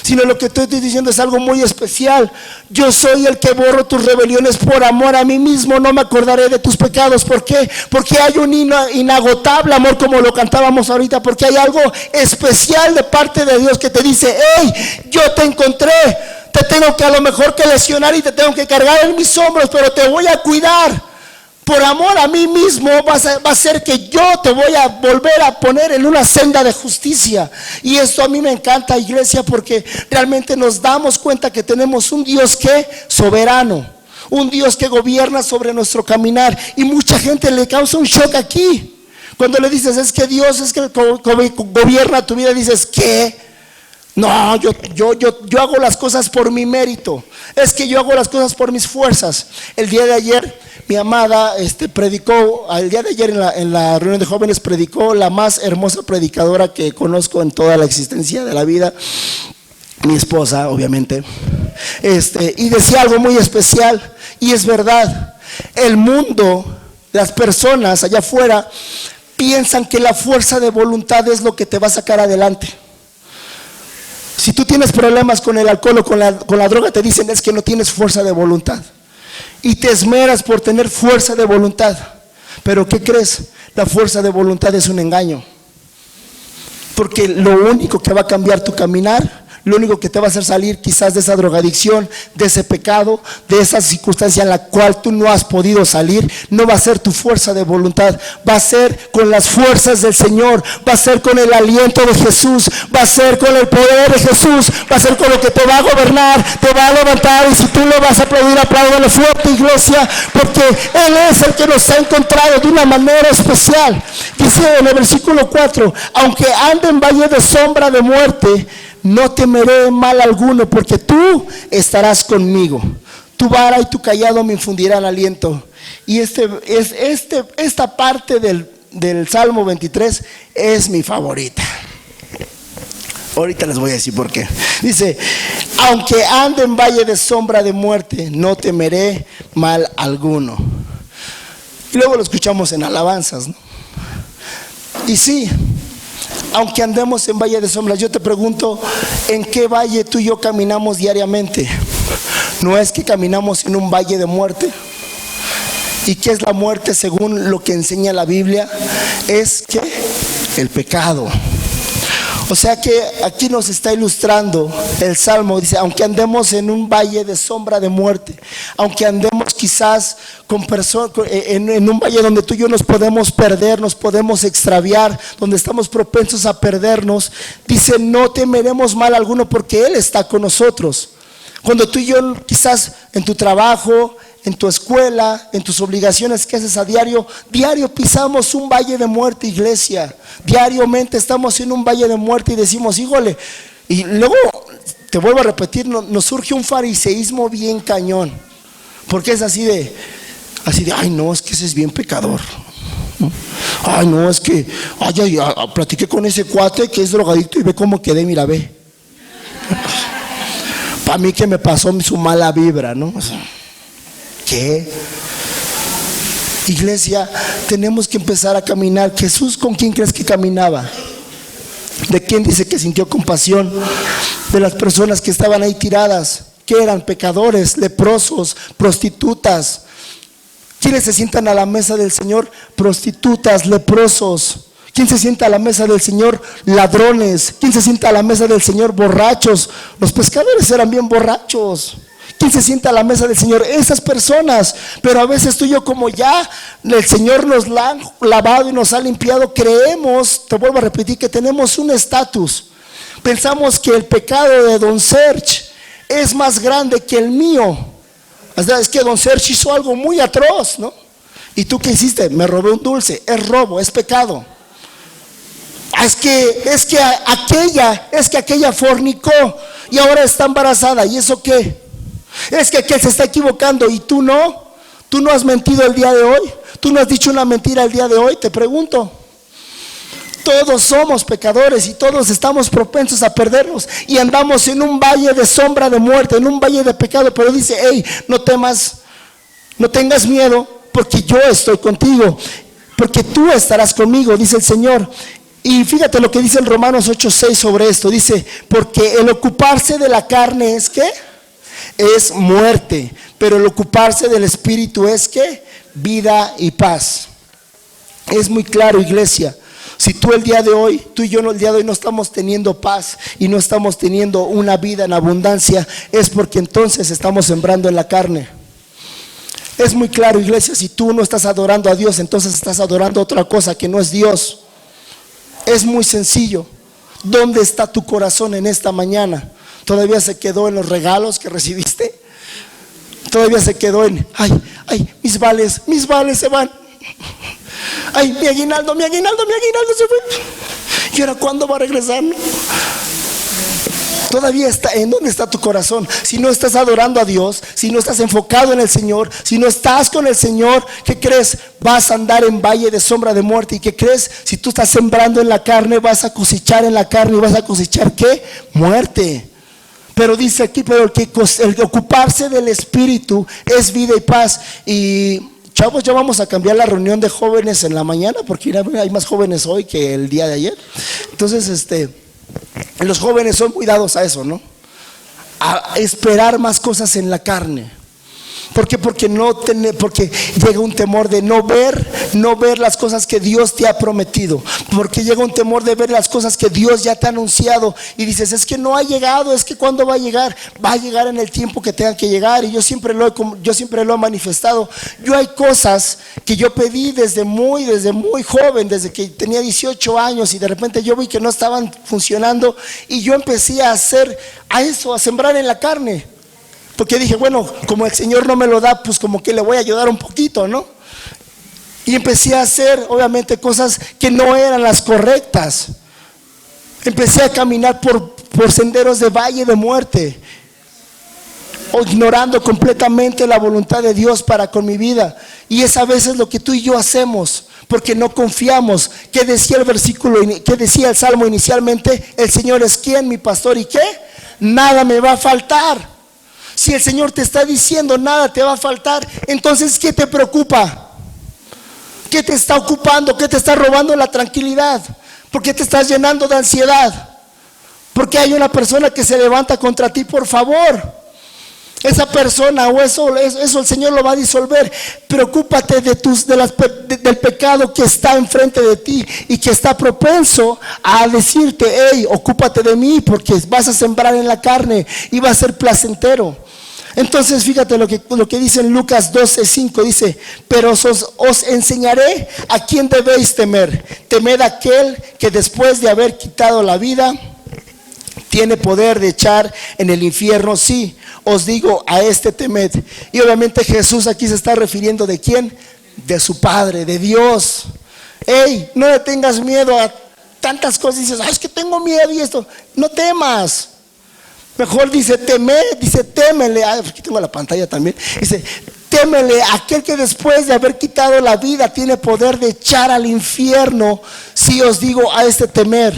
Sino lo que te estoy diciendo es algo muy especial. Yo soy el que borro tus rebeliones por amor a mí mismo, no me acordaré de tus pecados. ¿Por qué? Porque hay un inagotable amor, como lo cantábamos ahorita, porque hay algo especial de parte de Dios que te dice, hey, yo te encontré, te tengo que a lo mejor que lesionar y te tengo que cargar en mis hombros, pero te voy a cuidar. Por amor a mí mismo va a ser que yo te voy a volver a poner en una senda de justicia. Y esto a mí me encanta, iglesia, porque realmente nos damos cuenta que tenemos un Dios que soberano, un Dios que gobierna sobre nuestro caminar. Y mucha gente le causa un shock aquí cuando le dices, es que Dios es que gobierna tu vida. Dices, ¿qué? No, yo hago las cosas por mi mérito. Es que yo hago las cosas por mis fuerzas. El día de ayer mi amada predicó, el día de ayer en la reunión de jóvenes predicó la más hermosa predicadora que conozco en toda la existencia de la vida, mi esposa obviamente, y decía algo muy especial, y es verdad. El mundo, las personas allá afuera piensan que la fuerza de voluntad es lo que te va a sacar adelante. Si tú tienes problemas con el alcohol o con la droga, te dicen es que no tienes fuerza de voluntad. Y te esmeras por tener fuerza de voluntad. Pero ¿qué crees? La fuerza de voluntad es un engaño. Porque lo único que va a cambiar tu caminar, lo único que te va a hacer salir quizás de esa drogadicción, de ese pecado, de esa circunstancia en la cual tú no has podido salir, no va a ser tu fuerza de voluntad, va a ser con las fuerzas del Señor, va a ser con el aliento de Jesús, va a ser con el poder de Jesús, va a ser con lo que te va a gobernar, te va a levantar. Y si tú le vas a aplaudir, apláudale fuerte, iglesia, porque Él es el que nos ha encontrado de una manera especial. Dice en el versículo 4, aunque ande en valle de sombra de muerte, no temeré mal alguno, porque tú estarás conmigo. Tu vara y tu cayado me infundirán aliento. Y esta parte del Salmo 23 es mi favorita. Ahorita les voy a decir por qué. Dice, aunque ande en valle de sombra de muerte, no temeré mal alguno. Y luego lo escuchamos en alabanzas, ¿no? Y sí, aunque andemos en valle de sombras, yo te pregunto, ¿en qué valle tú y yo caminamos diariamente? ¿No es que caminamos en un valle de muerte? ¿Y qué es la muerte según lo que enseña la Biblia? Es que el pecado. O sea que aquí nos está ilustrando el Salmo. Dice, aunque andemos en un valle de sombra de muerte, aunque andemos quizás en un valle donde tú y yo nos podemos perder, nos podemos extraviar, donde estamos propensos a perdernos, dice, no temeremos mal alguno porque Él está con nosotros. Cuando tú y yo quizás en tu trabajo, en tu escuela, en tus obligaciones que haces a diario pisamos un valle de muerte, iglesia. Diariamente estamos en un valle de muerte y decimos, híjole, y luego te vuelvo a repetir, nos surge un fariseísmo bien cañón, porque es así de, ay no, es que ese es bien pecador. Ay no, es que, platiqué con ese cuate que es drogadicto y ve cómo quedé, mira, ve. Para mí que me pasó su mala vibra, ¿no? O sea, ¿qué? Iglesia, tenemos que empezar a caminar. Jesús, ¿con quién crees que caminaba? ¿De quién dice que sintió compasión? De las personas que estaban ahí tiradas, que eran pecadores, leprosos, prostitutas. ¿Quiénes se sientan a la mesa del Señor? Prostitutas, leprosos. ¿Quién se sienta a la mesa del Señor? Ladrones. ¿Quién se sienta a la mesa del Señor? Borrachos. Los pescadores eran bien borrachos. ¿Quién se sienta a la mesa del Señor? Esas personas. Pero a veces tú y yo, como ya el Señor nos la ha lavado y nos ha limpiado, creemos, te vuelvo a repetir, que tenemos un estatus. Pensamos que el pecado de Don Serge es más grande que el mío. Es que Don Serge hizo algo muy atroz, ¿no? ¿Y tú qué hiciste? Me robé un dulce. Es robo, es pecado. Es que aquella fornicó y ahora está embarazada. ¿Y eso qué? Es que aquel se está equivocando y tú no. Tú no has mentido el día de hoy. Tú no has dicho una mentira el día de hoy. Te pregunto. Todos somos pecadores y todos estamos propensos a perdernos y andamos en un valle de sombra de muerte, en un valle de pecado. Pero dice, hey, no temas, no tengas miedo, porque yo estoy contigo, porque tú estarás conmigo, dice el Señor. Y fíjate lo que dice en Romanos 8:6 sobre esto. Dice, porque el ocuparse de la carne es ¿qué? Es muerte, pero el ocuparse del Espíritu es ¿qué? Vida y paz. Es muy claro, iglesia. Si tú el día de hoy, tú y yo el día de hoy no estamos teniendo paz y no estamos teniendo una vida en abundancia, es porque entonces estamos sembrando en la carne. Es muy claro, iglesia. Si tú no estás adorando a Dios, entonces estás adorando a otra cosa que no es Dios. Es muy sencillo. ¿Dónde está tu corazón en esta mañana? ¿Todavía se quedó en los regalos que recibiste? ¿Todavía se quedó en, mis vales se van? Ay, mi aguinaldo se fue. ¿Y ahora cuándo va a regresar? Todavía está. ¿En dónde está tu corazón? Si no estás adorando a Dios, si no estás enfocado en el Señor, si no estás con el Señor, ¿qué crees? Vas a andar en valle de sombra de muerte. ¿Y qué crees? Si tú estás sembrando en la carne, vas a cosechar en la carne. ¿Y vas a cosechar qué? Muerte. Pero dice aquí, pero el ocuparse del Espíritu es vida y paz. Y chavos, ya vamos a cambiar la reunión de jóvenes en la mañana, porque hay más jóvenes hoy que el día de ayer. Entonces, los jóvenes son muy dados a eso, ¿no? A esperar más cosas en la carne. ¿Por qué? Porque llega un temor de no ver las cosas que Dios te ha prometido. Porque llega un temor de ver las cosas que Dios ya te ha anunciado. Y dices, es que no ha llegado, es que ¿cuándo va a llegar? Va a llegar en el tiempo que tenga que llegar. Y yo siempre lo he manifestado. Yo hay cosas que yo pedí desde muy joven, desde que tenía 18 años, y de repente yo vi que no estaban funcionando. Y yo empecé a sembrar en la carne. Porque dije, bueno, como el Señor no me lo da, pues como que le voy a ayudar un poquito, ¿no? Y empecé a hacer, obviamente, cosas que no eran las correctas. Empecé a caminar por senderos de valle de muerte, ignorando completamente la voluntad de Dios para con mi vida. Y es a veces lo que tú y yo hacemos, porque no confiamos. ¿Qué decía el Salmo inicialmente? El Señor es ¿quién? Mi pastor. ¿Y qué? Nada me va a faltar. Si el Señor te está diciendo nada te va a faltar, entonces ¿qué te preocupa? ¿Qué te está ocupando? ¿Qué te está robando la tranquilidad? ¿Por qué te estás llenando de ansiedad? ¿Por qué hay una persona que se levanta contra ti? Por favor, Esa persona o eso el Señor lo va a disolver. Preocúpate del pecado que está enfrente de ti y que está propenso a decirte: hey, ocúpate de mí, porque vas a sembrar en la carne y va a ser placentero. Entonces fíjate lo que dice en Lucas 12:5, dice: pero os enseñaré a quién debéis temer. Temed a aquel que después de haber quitado la vida tiene poder de echar en el infierno. Sí, os digo, a este temed. Y obviamente Jesús aquí se está refiriendo ¿de quién? De su Padre, de Dios. Hey, no le tengas miedo a tantas cosas. Dices: ay, es que tengo miedo y esto. No temas. Mejor dice temed, dice témele. Aquí tengo la pantalla también. Dice: témele a aquel que después de haber quitado la vida tiene poder de echar al infierno. Sí, os digo, a este temer.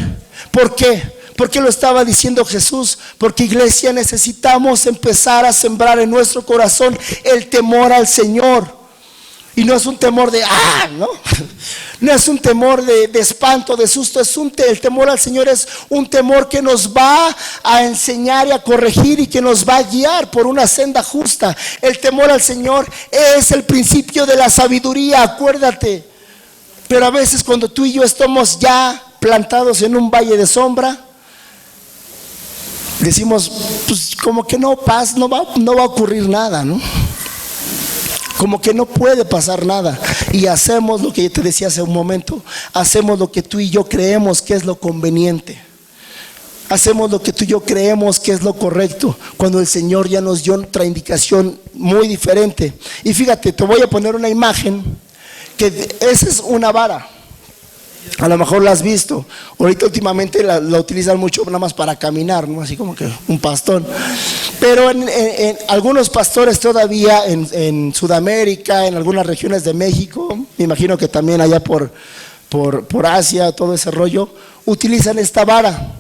¿Por qué? ¿Por qué lo estaba diciendo Jesús? Porque, iglesia, necesitamos empezar a sembrar en nuestro corazón el temor al Señor. Y no es un temor de ¿no? No es un temor de espanto, de susto. El temor al Señor es un temor que nos va a enseñar y a corregir y que nos va a guiar por una senda justa. El temor al Señor es el principio de la sabiduría, acuérdate. Pero a veces cuando tú y yo estamos ya plantados en un valle de sombra, decimos: pues como que no va a ocurrir nada, ¿no? Como que no puede pasar nada. Y hacemos lo que yo te decía hace un momento. Hacemos lo que tú y yo creemos que es lo conveniente. Hacemos lo que tú y yo creemos que es lo correcto, cuando el Señor ya nos dio otra indicación muy diferente. Y fíjate, te voy a poner una imagen, que esa es una vara. A lo mejor la has visto. Ahorita últimamente la utilizan mucho nada más para caminar, ¿no? Así como que un bastón. Pero en algunos pastores todavía en Sudamérica, en algunas regiones de México, me imagino que también allá por Asia, todo ese rollo, utilizan esta vara.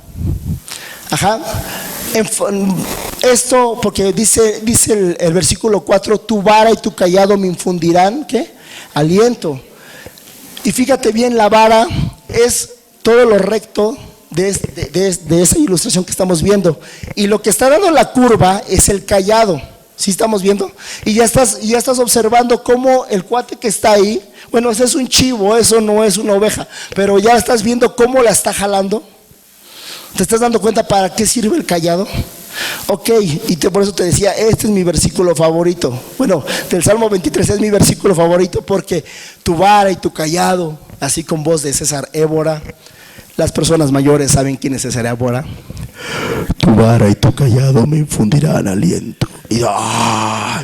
Ajá. Esto porque dice el versículo 4: tu vara y tu callado me infundirán, ¿qué? Aliento. Y fíjate bien, la vara es todo lo recto de esa ilustración que estamos viendo. Y lo que está dando la curva es el callado. ¿Sí estamos viendo? Y ya estás observando cómo el cuate que está ahí, bueno, ese es un chivo, eso no es una oveja, pero ya estás viendo cómo la está jalando. ¿Te estás dando cuenta para qué sirve el callado? Ok, y por eso te decía, este es mi versículo favorito. Bueno, del Salmo 23 es mi versículo favorito, porque tu vara y tu callado, así con voz de César Évora. Las personas mayores saben quién es César Évora. Tu vara y tu callado me infundirán aliento. Y yo,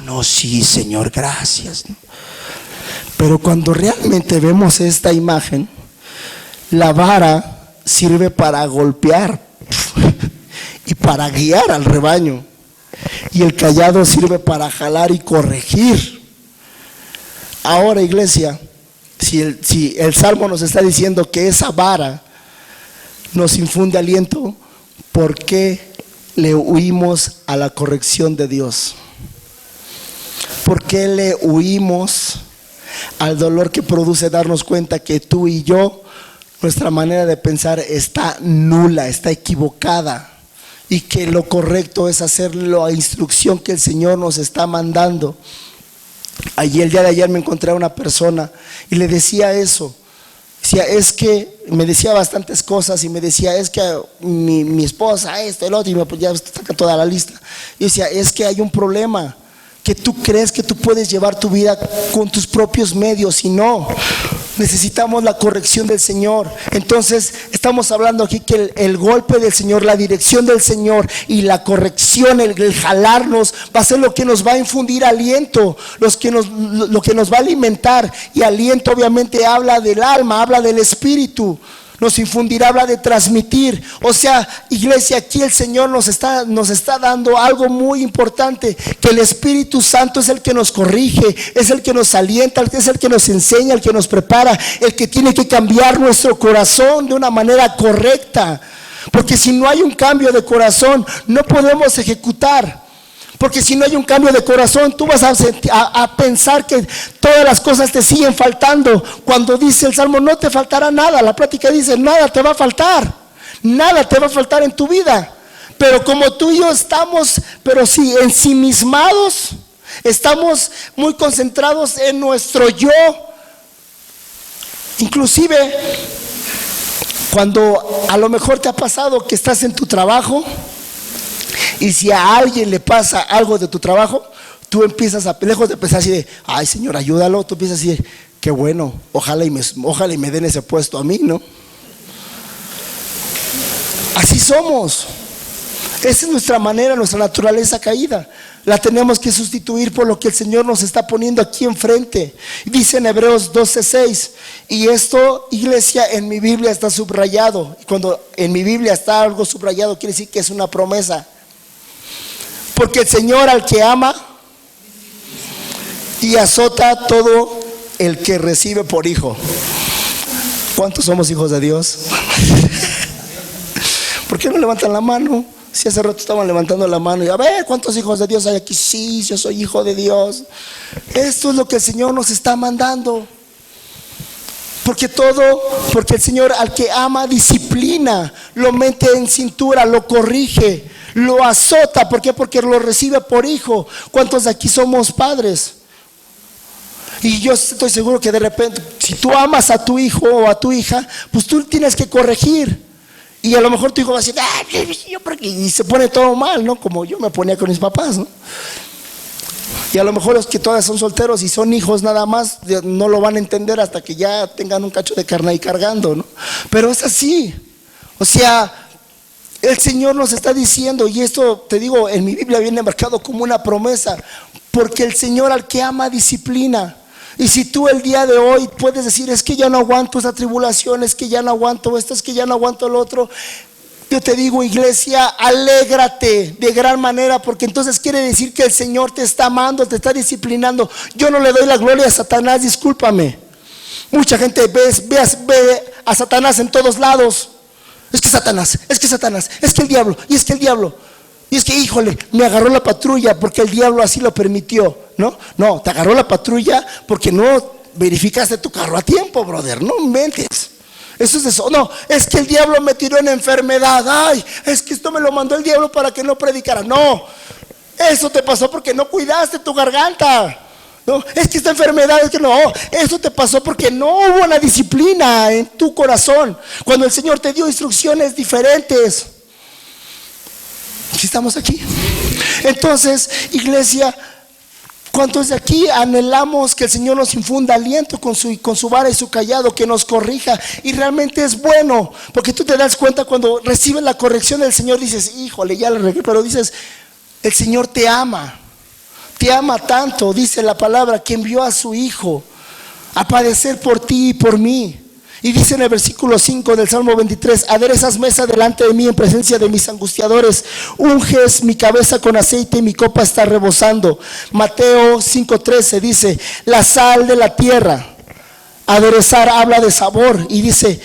no, sí, Señor, gracias. Pero cuando realmente vemos esta imagen, la vara sirve para golpear y para guiar al rebaño, y el callado sirve para jalar y corregir. Ahora, iglesia, si el Salmo nos está diciendo que esa vara nos infunde aliento, ¿por qué le huimos a la corrección de Dios? ¿Por qué le huimos al dolor que produce darnos cuenta que tú y yo, nuestra manera de pensar está nula, está equivocada, y que lo correcto es hacer la instrucción que el Señor nos está mandando? El día de ayer me encontré a una persona y le decía eso. Decía, es que me decía bastantes cosas y me decía, es que mi esposa, esto, el otro, y pues ya saca toda la lista. Y decía, es que hay un problema, que tú crees que tú puedes llevar tu vida con tus propios medios, y no. Necesitamos la corrección del Señor. Entonces estamos hablando aquí que el golpe del Señor, la dirección del Señor y la corrección, el jalarnos, va a ser lo que nos va a infundir aliento, lo que nos va a alimentar. Y aliento obviamente habla del alma, habla del espíritu. Nos infundirá, habla de transmitir. O sea, iglesia, aquí el Señor nos está dando algo muy importante, que el Espíritu Santo es el que nos corrige, es el que nos alienta, es el que nos enseña, el que nos prepara, el que tiene que cambiar nuestro corazón de una manera correcta. Porque si no hay un cambio de corazón, no podemos ejecutar. Porque si no hay un cambio de corazón, tú vas a pensar que todas las cosas te siguen faltando. Cuando dice el Salmo, no te faltará nada. La plática dice, nada te va a faltar. Nada te va a faltar en tu vida. Pero como tú y yo estamos, pero sí, ensimismados, estamos muy concentrados en nuestro yo. Inclusive, cuando a lo mejor te ha pasado que estás en tu trabajo y si a alguien le pasa algo de tu trabajo, tú empiezas a, lejos de pensar así de, ay Señor, ayúdalo, tú empiezas así de, qué bueno, ojalá y me den ese puesto a mí, ¿no? Así somos. Esa es nuestra manera, nuestra naturaleza caída. La tenemos que sustituir por lo que el Señor nos está poniendo aquí enfrente. Dice en Hebreos 12:6, y esto, iglesia, en mi Biblia está subrayado. Y cuando en mi Biblia está algo subrayado, quiere decir que es una promesa. Porque el Señor al que ama y azota todo el que recibe por hijo. ¿Cuántos somos hijos de Dios? ¿Por qué no levantan la mano? Si hace rato estaban levantando la mano y a ver, ¿cuántos hijos de Dios hay aquí? Sí, yo soy hijo de Dios. Esto es lo que el Señor nos está mandando. Porque el Señor al que ama disciplina, lo mete en cintura, lo corrige, lo azota. ¿Por qué? Porque lo recibe por hijo. ¿Cuántos de aquí somos padres? Y yo estoy seguro que de repente, si tú amas a tu hijo o a tu hija, pues tú tienes que corregir. Y a lo mejor tu hijo va a decir, y se pone todo mal, ¿no? Como yo me ponía con mis papás, ¿no? Y a lo mejor los que todavía son solteros y son hijos nada más, no lo van a entender hasta que ya tengan un cacho de carne ahí cargando, ¿no? Pero es así. O sea, el Señor nos está diciendo, y esto te digo, en mi Biblia viene marcado como una promesa, porque el Señor al que ama disciplina. Y si tú el día de hoy puedes decir, es que ya no aguanto esta tribulación, es que ya no aguanto esto, es que ya no aguanto lo otro, yo te digo, iglesia, alégrate de gran manera, porque entonces quiere decir que el Señor te está amando, te está disciplinando. Yo no le doy la gloria a Satanás, discúlpame. Mucha gente ve a Satanás en todos lados. Es que Satanás, es que Satanás, es que el diablo, y es que el diablo. Y es que, híjole, me agarró la patrulla porque el diablo así lo permitió. No, te agarró la patrulla porque no verificaste tu carro a tiempo, brother. No inventes. Eso es eso. No, es que el diablo me tiró en enfermedad. Ay, es que esto me lo mandó el diablo para que no predicara. No, eso te pasó porque no cuidaste tu garganta. No, es que esta enfermedad, es que no, eso te pasó porque no hubo una disciplina en tu corazón. Cuando el Señor te dio instrucciones diferentes. ¿Sí estamos aquí? Entonces, iglesia, ¿cuántos de aquí anhelamos que el Señor nos infunda aliento con su vara y su callado, que nos corrija? Y realmente es bueno, porque tú te das cuenta cuando recibes la corrección del Señor, dices, híjole, ya le regué, pero dices, el Señor te ama tanto, dice la palabra, que envió a su Hijo a padecer por ti y por mí. Y dice en el versículo 5 del Salmo 23, aderezas mesa delante de mí en presencia de mis angustiadores, unges mi cabeza con aceite y mi copa está rebosando. Mateo 5:13 dice, la sal de la tierra, aderezar habla de sabor, y dice,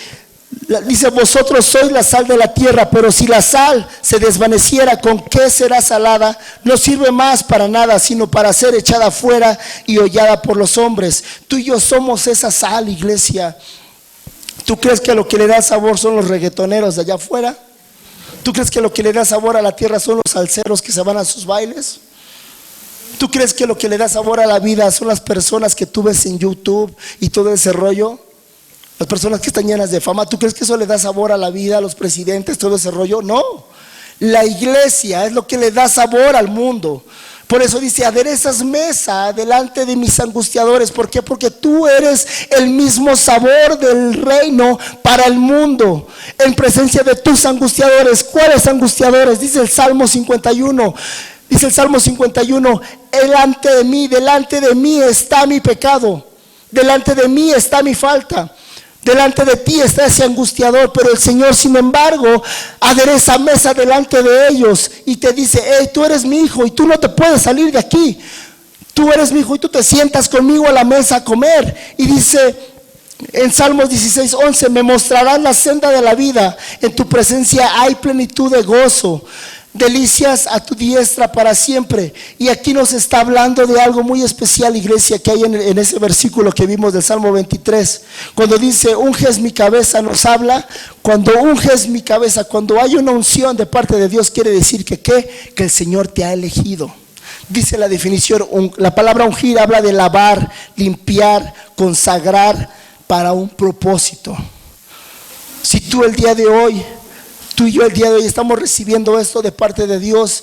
vosotros sois la sal de la tierra, pero si la sal se desvaneciera, ¿con qué será salada? No sirve más para nada, sino para ser echada fuera y hollada por los hombres. Tú y yo somos esa sal, iglesia. ¿Tú crees que lo que le da sabor son los reggaetoneros de allá afuera? ¿Tú crees que lo que le da sabor a la tierra son los salseros que se van a sus bailes? ¿Tú crees que lo que le da sabor a la vida son las personas que tú ves en YouTube y todo ese rollo? Las personas que están llenas de fama. ¿Tú crees que eso le da sabor a la vida, a los presidentes, todo ese rollo? No, la iglesia es lo que le da sabor al mundo. Por eso dice, aderezas mesa delante de mis angustiadores. ¿Por qué? Porque tú eres el mismo sabor del reino para el mundo, en presencia de tus angustiadores. ¿Cuáles angustiadores? Dice el Salmo 51. Dice el Salmo 51, delante de mí está mi pecado, delante de mí está mi falta. Delante de ti está ese angustiador, pero el Señor, sin embargo, adereza mesa delante de ellos y te dice, hey, tú eres mi hijo y tú no te puedes salir de aquí. Tú eres mi hijo y tú te sientas conmigo a la mesa a comer. Y dice en Salmos 16:11, me mostrarás la senda de la vida, en tu presencia hay plenitud de gozo. delicias a tu diestra para siempre. Y aquí nos está hablando de algo muy especial, iglesia, que hay en ese versículo que vimos del Salmo 23. Cuando dice, unges mi cabeza, nos habla, cuando unges mi cabeza, cuando hay una unción de parte de Dios, quiere decir que el Señor te ha elegido. Dice la definición, la palabra ungir habla de lavar, limpiar, consagrar para un propósito. Si tú el día de hoy, tú y yo el día de hoy estamos recibiendo esto de parte de Dios,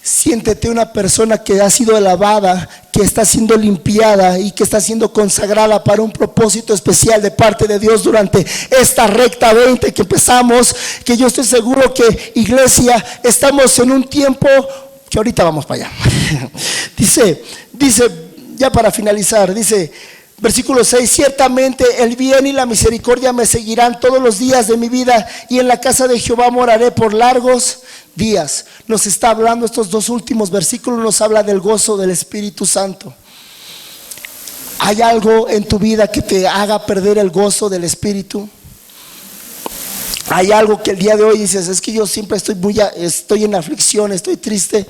siéntete una persona que ha sido lavada, que está siendo limpiada y que está siendo consagrada para un propósito especial de parte de Dios durante esta recta 20 que empezamos, que yo estoy seguro que, iglesia, estamos en un tiempo que ahorita vamos para allá. Dice, ya para finalizar, dice, versículo 6, ciertamente el bien y la misericordia me seguirán todos los días de mi vida, y en la casa de Jehová moraré por largos días. Nos está hablando, estos dos últimos versículos nos habla del gozo del Espíritu Santo. ¿Hay algo en tu vida que te haga perder el gozo del Espíritu? ¿Hay algo que el día de hoy dices, es que yo siempre estoy en aflicción, estoy triste?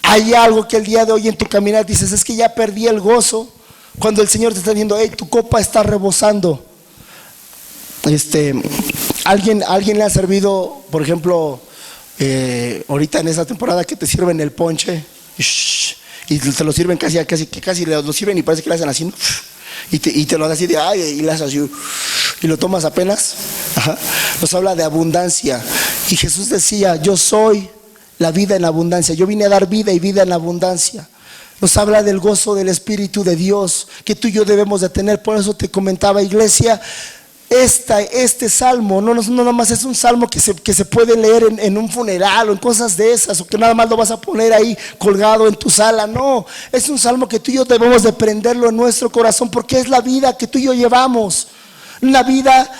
¿Hay algo que el día de hoy en tu caminar dices, es que ya perdí el gozo? Cuando el Señor te está diciendo, hey, tu copa está rebosando. ¿Alguien le ha servido, por ejemplo, ahorita en esa temporada que te sirven el ponche y te lo sirven casi lo sirven y parece que le hacen así, ¿no? y te lo das así de ay, y le haces así y lo tomas apenas? Ajá. Nos habla de abundancia, y Jesús decía, yo soy la vida en abundancia, yo vine a dar vida y vida en abundancia. Nos habla del gozo del Espíritu de Dios que tú y yo debemos de tener. Por eso te comentaba, iglesia, este salmo no nada más es un salmo que se puede leer en un funeral o en cosas de esas, o que nada más lo vas a poner ahí colgado en tu sala. No, es un salmo que tú y yo debemos de prenderlo en nuestro corazón, porque es la vida que tú y yo llevamos. Una vida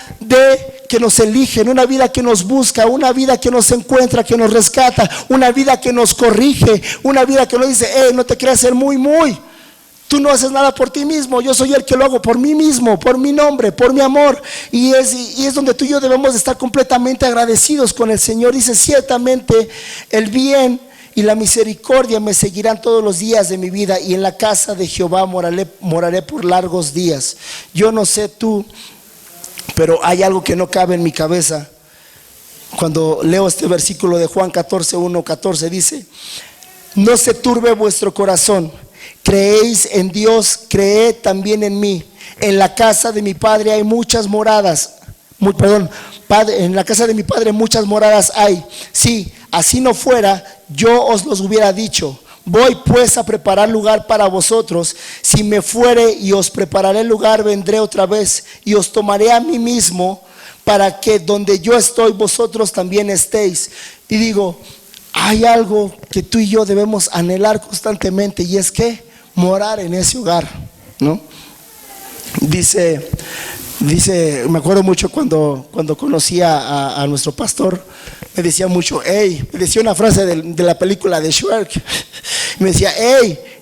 que nos eligen, una vida que nos busca, una vida que nos encuentra, que nos rescata, una vida que nos corrige, una vida que nos dice, no te creas ser muy, tú no haces nada por ti mismo, yo soy el que lo hago por mí mismo, por mi nombre, por mi amor. Y es donde tú y yo debemos de estar completamente agradecidos con el Señor. Dice, ciertamente el bien y la misericordia me seguirán todos los días de mi vida, y en la casa de Jehová moraré por largos días. Yo no sé tú, pero hay algo que no cabe en mi cabeza. Cuando leo este versículo de Juan 14:1-14, dice, no se turbe vuestro corazón, creéis en Dios, creed también en mí. En la casa de mi Padre hay muchas moradas. En la casa de mi Padre muchas moradas hay. Si así no fuera, yo os los hubiera dicho. Voy pues a preparar lugar para vosotros. Si me fuere y os prepararé lugar, vendré otra vez y os tomaré a mí mismo, para que donde yo estoy, vosotros también estéis. Y digo, hay algo que tú y yo debemos anhelar constantemente, y es que morar en ese hogar, ¿no? Dice, me acuerdo mucho cuando conocí a nuestro pastor, me decía mucho, me decía una frase de la película de Shrek, me decía,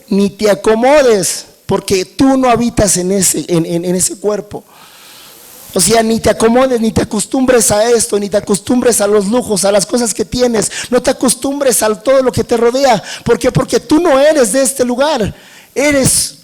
ni te acomodes, porque tú no habitas en ese cuerpo. O sea, ni te acomodes, ni te acostumbres a esto, ni te acostumbres a los lujos, a las cosas que tienes. No te acostumbres a todo lo que te rodea. ¿Por qué? Porque tú no eres de este lugar. Eres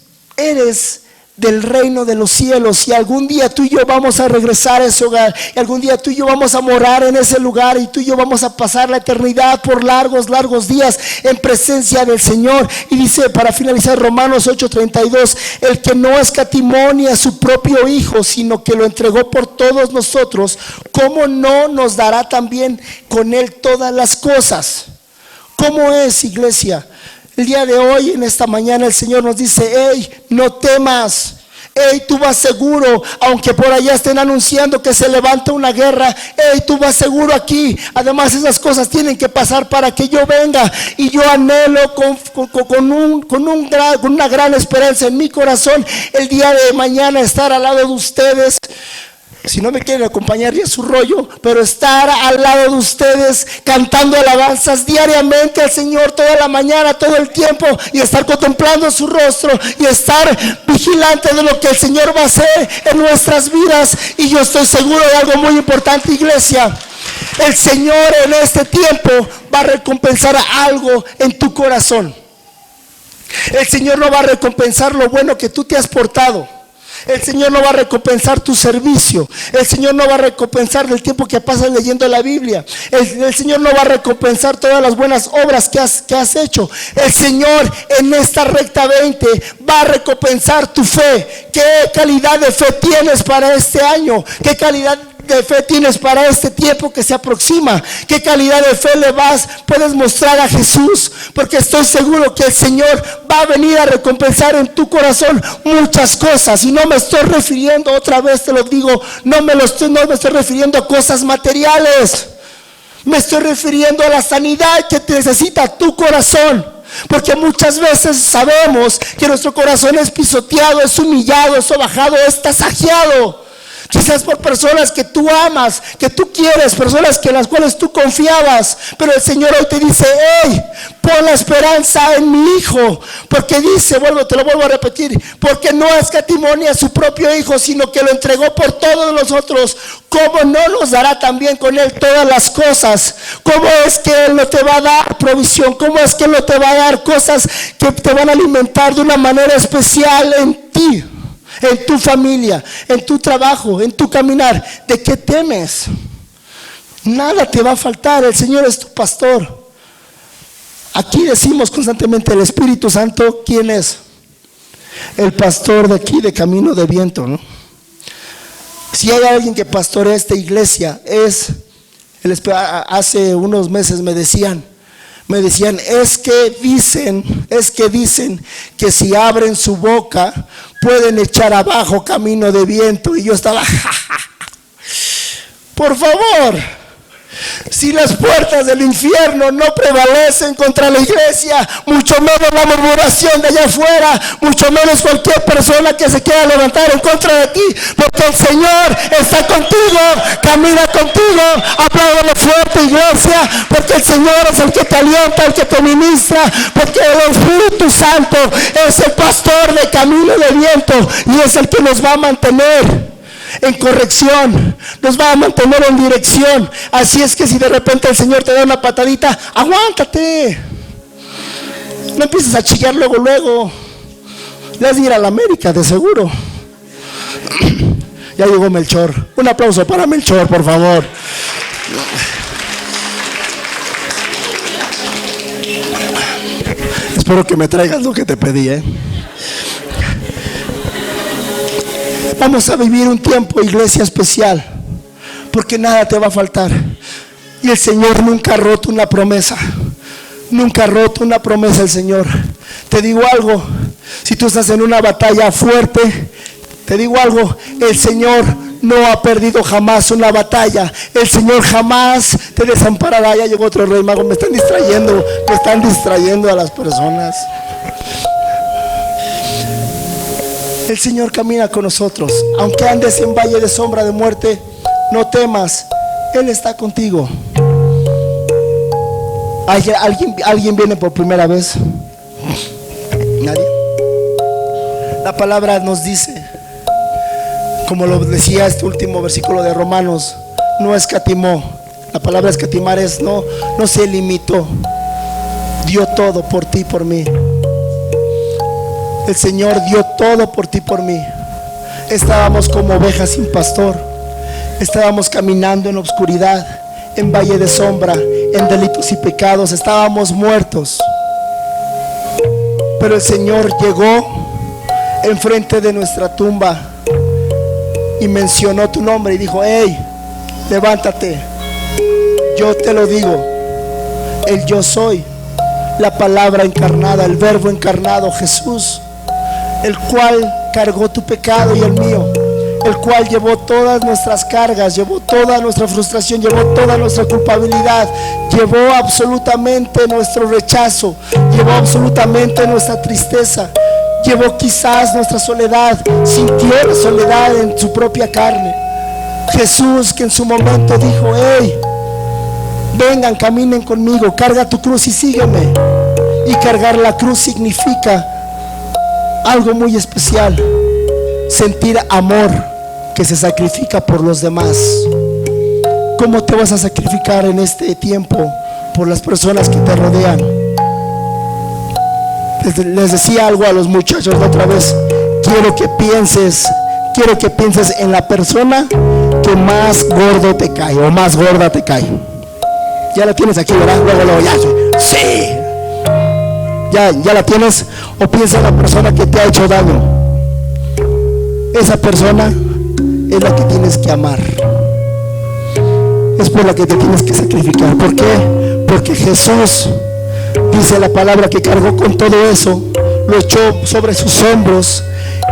del reino de los cielos, y algún día tú y yo vamos a regresar a ese hogar, y algún día tú y yo vamos a morar en ese lugar, y tú y yo vamos a pasar la eternidad por largos días en presencia del Señor. Y dice, para finalizar, Romanos 8:32, el que no escatimó ni a su propio Hijo, sino que lo entregó por todos nosotros, ¿cómo no nos dará también con él todas las cosas? ¿Cómo es, iglesia? El día de hoy, en esta mañana, el Señor nos dice, no temas, tú vas seguro, aunque por allá estén anunciando que se levanta una guerra, tú vas seguro aquí. Además, esas cosas tienen que pasar para que yo venga, y yo anhelo con una gran esperanza en mi corazón el día de mañana estar al lado de ustedes, Si no me quieren acompañar, ya es su rollo, pero estar al lado de ustedes cantando alabanzas diariamente al Señor toda la mañana, todo el tiempo, y estar contemplando su rostro y estar vigilante de lo que el Señor va a hacer en nuestras vidas. Y yo estoy seguro de algo muy importante, iglesia: el Señor en este tiempo va a recompensar algo en tu corazón. El Señor no va a recompensar lo bueno que tú te has portado. El Señor no va a recompensar tu servicio. El Señor no va a recompensar el tiempo que pasas leyendo la Biblia. El Señor no va a recompensar todas las buenas obras que has hecho. El Señor en esta recta 20 va a recompensar tu fe. ¿Qué calidad de fe tienes para este año? ¿Qué calidad de fe tienes para este tiempo que se aproxima? ¿Qué calidad de fe puedes mostrar a Jesús? Porque estoy seguro que el Señor va a venir a recompensar en tu corazón muchas cosas. Y no me estoy refiriendo, otra vez te lo digo, no me estoy refiriendo a cosas materiales. Me estoy refiriendo a la sanidad que te necesita tu corazón. Porque muchas veces sabemos que nuestro corazón es pisoteado, es humillado, es sobajado, es tasajeado. Quizás por personas que tú amas, que tú quieres, personas en las cuales tú confiabas. Pero el Señor hoy te dice: hey, pon la esperanza en mi Hijo. Porque dice, te lo vuelvo a repetir, porque no escatimó a su propio Hijo, sino que lo entregó por todos nosotros. ¿Cómo no nos dará también con Él todas las cosas? ¿Cómo es que Él no te va a dar provisión? ¿Cómo es que Él no te va a dar cosas que te van a alimentar de una manera especial en ti, en tu familia, en tu trabajo, en tu caminar? ¿De qué temes? Nada te va a faltar. El Señor es tu pastor. Aquí decimos constantemente: el Espíritu Santo, ¿quién es? El pastor de aquí, de Camino de Viento, ¿no? Si hay alguien que pastorea esta iglesia, hace unos meses me decían, es que dicen que si abren su boca pueden echar abajo Camino de Viento. Y yo estaba, por favor, si las puertas del infierno no prevalecen contra la iglesia, mucho menos la murmuración de allá afuera, mucho menos cualquier persona que se quiera levantar en contra de ti, porque el Señor está contigo, camina contigo. Apláudalo fuerte, iglesia, porque el Señor es el que te alienta, el que te ministra, porque el Espíritu Santo es el pastor de Camino de Viento y es el que nos va a mantener en corrección, nos va a mantener en dirección. Así es que si de repente el Señor te da una patadita, aguántate, no empieces a chillar luego. Le has de ir a la América de seguro. Ya llegó Melchor. Un aplauso para Melchor, por favor. Espero que me traigas lo que te pedí, Vamos a vivir un tiempo, iglesia, especial, porque nada te va a faltar. Y el Señor nunca ha roto una promesa. Nunca ha roto una promesa el Señor. Te digo algo, si tú estás en una batalla fuerte, te digo algo, el Señor no ha perdido jamás una batalla. El Señor jamás te desamparará. Ya llegó otro rey mago, me están distrayendo a las personas. El Señor camina con nosotros. Aunque andes en valle de sombra de muerte, no temas, Él está contigo. ¿Alguien viene por primera vez? ¿Nadie? La palabra nos dice, como lo decía este último versículo de Romanos, no escatimó. La palabra escatimar es no se limitó, dio todo por ti y por mí. El Señor dio todo por ti y por mí. Estábamos como ovejas sin pastor. Estábamos caminando en obscuridad, en valle de sombra, en delitos y pecados. Estábamos muertos. Pero el Señor llegó enfrente de nuestra tumba y mencionó tu nombre y dijo: hey, levántate, yo te lo digo. El yo soy, la palabra encarnada, el verbo encarnado, Jesús, el cual cargó tu pecado y el mío, el cual llevó todas nuestras cargas, llevó toda nuestra frustración, llevó toda nuestra culpabilidad, llevó absolutamente nuestro rechazo, llevó absolutamente nuestra tristeza, llevó quizás nuestra soledad, sintió la soledad en su propia carne. Jesús, que en su momento dijo: hey, vengan, caminen conmigo, carga tu cruz y sígueme. Y cargar la cruz significa algo muy especial: sentir amor que se sacrifica por los demás. ¿Cómo te vas a sacrificar en este tiempo por las personas que te rodean? Les decía algo a los muchachos la otra vez: quiero que pienses en la persona que más gordo te cae o más gorda te cae. Ya la tienes aquí, ¿verdad? Luego ya, sí, ya la tienes. O piensa en la persona que te ha hecho daño. Esa persona es la que tienes que amar, es por la que te tienes que sacrificar. ¿Por qué? Porque Jesús, dice la palabra, que cargó con todo eso, lo echó sobre sus hombros,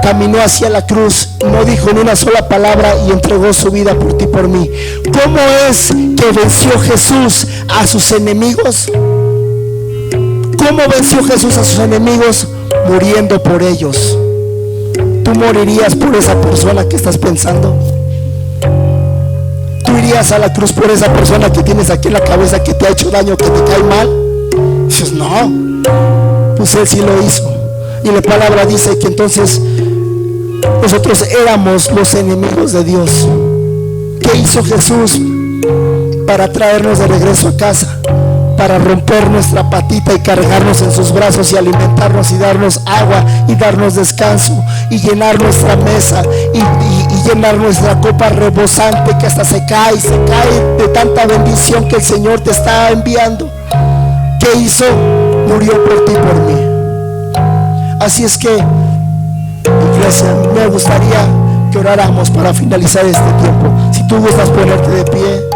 caminó hacia la cruz, no dijo ni una sola palabra y entregó su vida por ti y por mí. ¿Cómo es que venció Jesús a sus enemigos? ¿Cómo venció Jesús a sus enemigos? Muriendo por ellos. ¿Tú morirías por esa persona que estás pensando? ¿Tú irías a la cruz por esa persona que tienes aquí en la cabeza, que te ha hecho daño, que te cae mal? Dices: no, pues Él sí lo hizo. Y la palabra dice que entonces nosotros éramos los enemigos de Dios. ¿Qué hizo Jesús para traernos de regreso a casa? Para romper nuestra patita y cargarnos en sus brazos y alimentarnos y darnos agua y darnos descanso y llenar nuestra mesa y llenar nuestra copa rebosante, que hasta se cae de tanta bendición que el Señor te está enviando. ¿Qué hizo? Murió por ti y por mí. Así es que, iglesia, me gustaría que oráramos para finalizar este tiempo. Si tú gustas ponerte de pie.